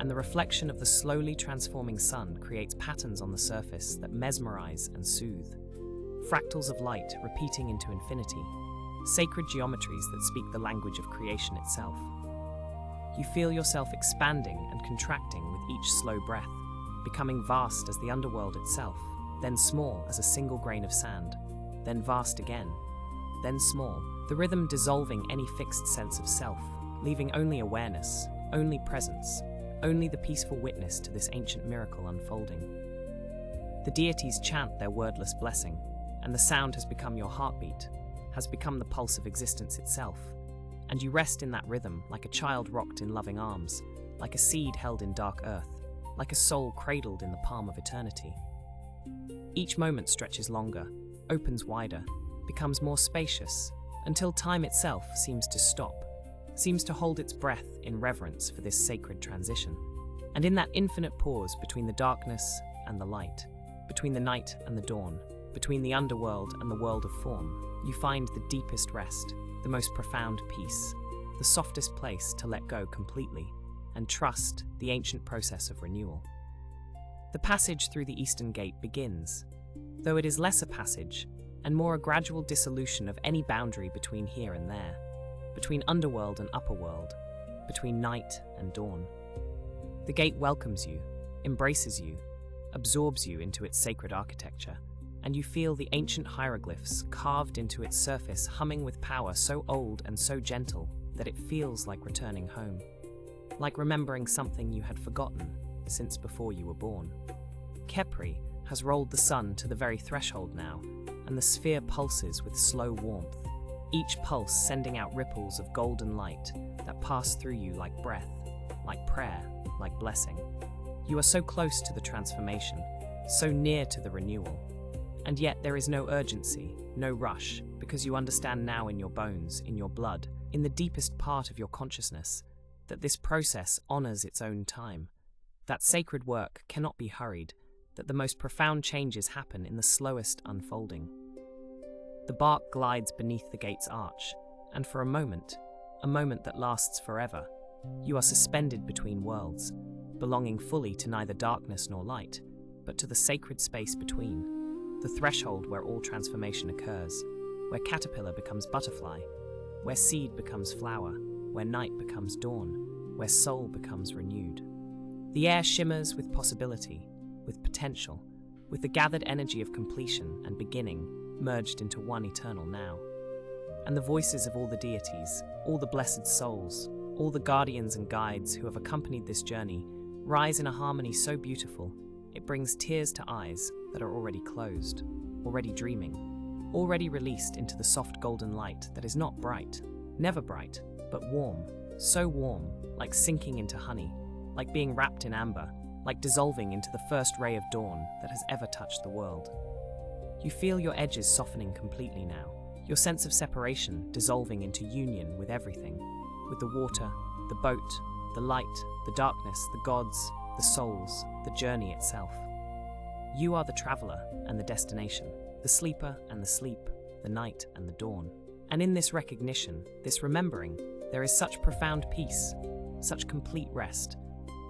and the reflection of the slowly transforming sun creates patterns on the surface that mesmerize and soothe. Fractals of light repeating into infinity, sacred geometries that speak the language of creation itself. You feel yourself expanding and contracting with each slow breath, becoming vast as the underworld itself, then small as a single grain of sand, then vast again, then small, the rhythm dissolving any fixed sense of self, leaving only awareness, only presence, only the peaceful witness to this ancient miracle unfolding. The deities chant their wordless blessing, and the sound has become your heartbeat, has become the pulse of existence itself, and you rest in that rhythm like a child rocked in loving arms, like a seed held in dark earth, like a soul cradled in the palm of eternity. Each moment stretches longer, opens wider, becomes more spacious, until time itself seems to stop, seems to hold its breath in reverence for this sacred transition. And in that infinite pause between the darkness and the light, between the night and the dawn, between the underworld and the world of form, you find the deepest rest, the most profound peace, the softest place to let go completely and trust the ancient process of renewal. The passage through the Eastern Gate begins, though it is less a passage and more a gradual dissolution of any boundary between here and there, between underworld and upperworld, between night and dawn. The gate welcomes you, embraces you, absorbs you into its sacred architecture, and you feel the ancient hieroglyphs carved into its surface humming with power so old and so gentle that it feels like returning home, like remembering something you had forgotten since before you were born. Khepri has rolled the sun to the very threshold now, and the sphere pulses with slow warmth, each pulse sending out ripples of golden light that pass through you like breath, like prayer, like blessing. You are so close to the transformation, so near to the renewal, and yet there is no urgency, no rush, because you understand now in your bones, in your blood, in the deepest part of your consciousness, that this process honors its own time, that sacred work cannot be hurried, that the most profound changes happen in the slowest unfolding. The barque glides beneath the gate's arch, and for a moment that lasts forever, you are suspended between worlds, belonging fully to neither darkness nor light, but to the sacred space between, the threshold where all transformation occurs, where caterpillar becomes butterfly, where seed becomes flower, where night becomes dawn, where soul becomes renewed. The air shimmers with possibility, with potential, with the gathered energy of completion and beginning merged into one eternal now. And the voices of all the deities, all the blessed souls, all the guardians and guides who have accompanied this journey rise in a harmony so beautiful, it brings tears to eyes that are already closed, already dreaming, already released into the soft golden light that is not bright, never bright, but warm, so warm, like sinking into honey, like being wrapped in amber, like dissolving into the first ray of dawn that has ever touched the world. You feel your edges softening completely now, your sense of separation dissolving into union with everything, with the water, the boat, the light, the darkness, the gods, the souls, the journey itself. You are the traveler and the destination, the sleeper and the sleep, the night and the dawn. And in this recognition, this remembering, there is such profound peace, such complete rest,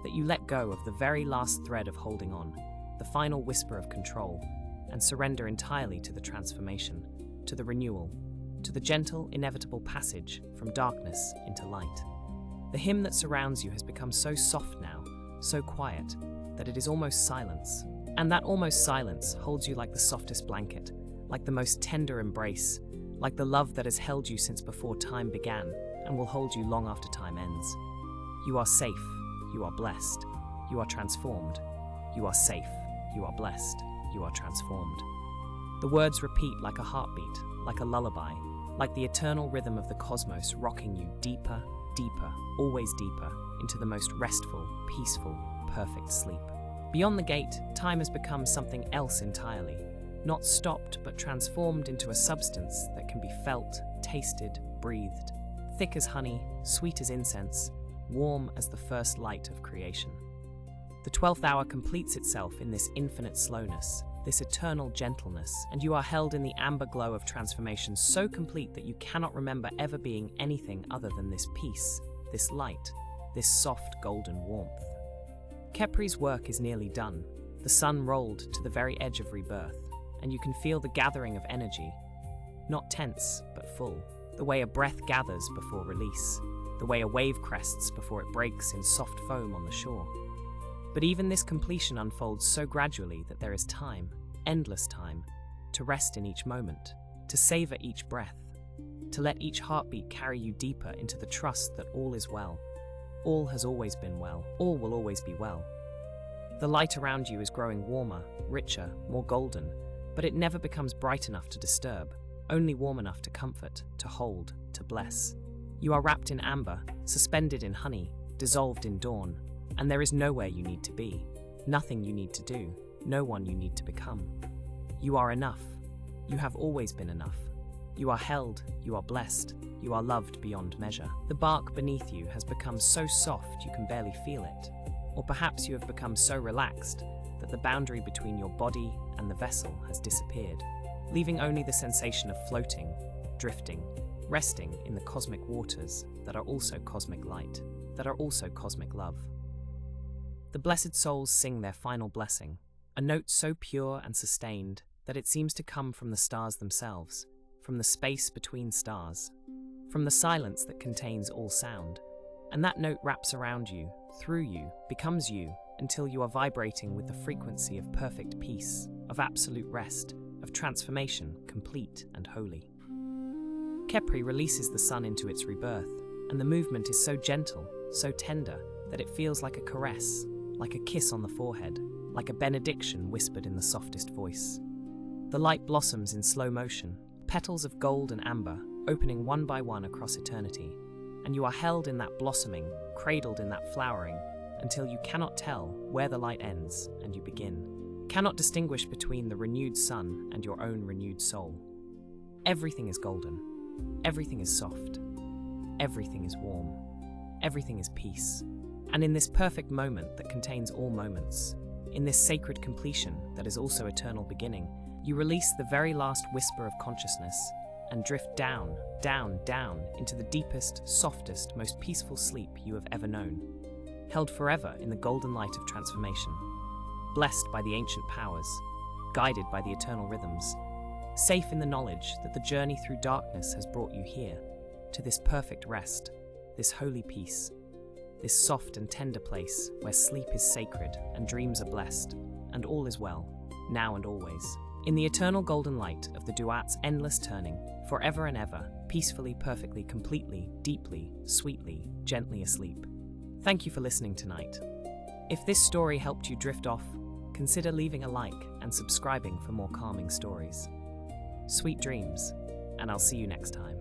that you let go of the very last thread of holding on, the final whisper of control, and surrender entirely to the transformation, to the renewal, to the gentle, inevitable passage from darkness into light. The hymn that surrounds you has become so soft now, so quiet, that it is almost silence. And that almost silence holds you like the softest blanket, like the most tender embrace, like the love that has held you since before time began and will hold you long after time ends. You are safe, you are blessed, you are transformed. You are safe, you are blessed, you are transformed. The words repeat like a heartbeat, like a lullaby, like the eternal rhythm of the cosmos rocking you deeper, deeper, always deeper, into the most restful, peaceful, perfect sleep. Beyond the gate, time has become something else entirely, not stopped but transformed into a substance that can be felt, tasted, breathed, thick as honey, sweet as incense, warm as the first light of creation. The 12th hour completes itself in this infinite slowness, this eternal gentleness, and you are held in the amber glow of transformation so complete that you cannot remember ever being anything other than this peace, this light, this soft golden warmth. Khepri's work is nearly done. The sun rolled to the very edge of rebirth, and you can feel the gathering of energy, not tense, but full, the way a breath gathers before release, the way a wave crests before it breaks in soft foam on the shore. But even this completion unfolds so gradually that there is time, endless time, to rest in each moment, to savor each breath, to let each heartbeat carry you deeper into the trust that all is well. All has always been well, all will always be well. The light around you is growing warmer, richer, more golden, but it never becomes bright enough to disturb, only warm enough to comfort, to hold, to bless. You are wrapped in amber, suspended in honey, dissolved in dawn, and there is nowhere you need to be, nothing you need to do, no one you need to become. You are enough. You have always been enough. You are held, you are blessed, you are loved beyond measure. The barque beneath you has become so soft you can barely feel it. Or perhaps you have become so relaxed that the boundary between your body and the vessel has disappeared, leaving only the sensation of floating, drifting, resting in the cosmic waters that are also cosmic light, that are also cosmic love. The blessed souls sing their final blessing, a note so pure and sustained that it seems to come from the stars themselves, from the space between stars, from the silence that contains all sound, and that note wraps around you, through you, becomes you, until you are vibrating with the frequency of perfect peace, of absolute rest, of transformation, complete and holy. Kepri releases the sun into its rebirth, and the movement is so gentle, so tender, that it feels like a caress, like a kiss on the forehead, like a benediction whispered in the softest voice. The light blossoms in slow motion, petals of gold and amber, opening one by one across eternity, and you are held in that blossoming, cradled in that flowering, until you cannot tell where the light ends and you begin, cannot distinguish between the renewed sun and your own renewed soul. Everything is golden, everything is soft, everything is warm, everything is peace. And in this perfect moment that contains all moments, in this sacred completion that is also eternal beginning, you release the very last whisper of consciousness and drift down, down, down into the deepest, softest, most peaceful sleep you have ever known, held forever in the golden light of transformation, blessed by the ancient powers, guided by the eternal rhythms, safe in the knowledge that the journey through darkness has brought you here, to this perfect rest, this holy peace, this soft and tender place where sleep is sacred and dreams are blessed, and all is well, now and always, in the eternal golden light of the Duat's endless turning, forever and ever, peacefully, perfectly, completely, deeply, sweetly, gently asleep. Thank you for listening tonight. If this story helped you drift off, consider leaving a like and subscribing for more calming stories. Sweet dreams, and I'll see you next time.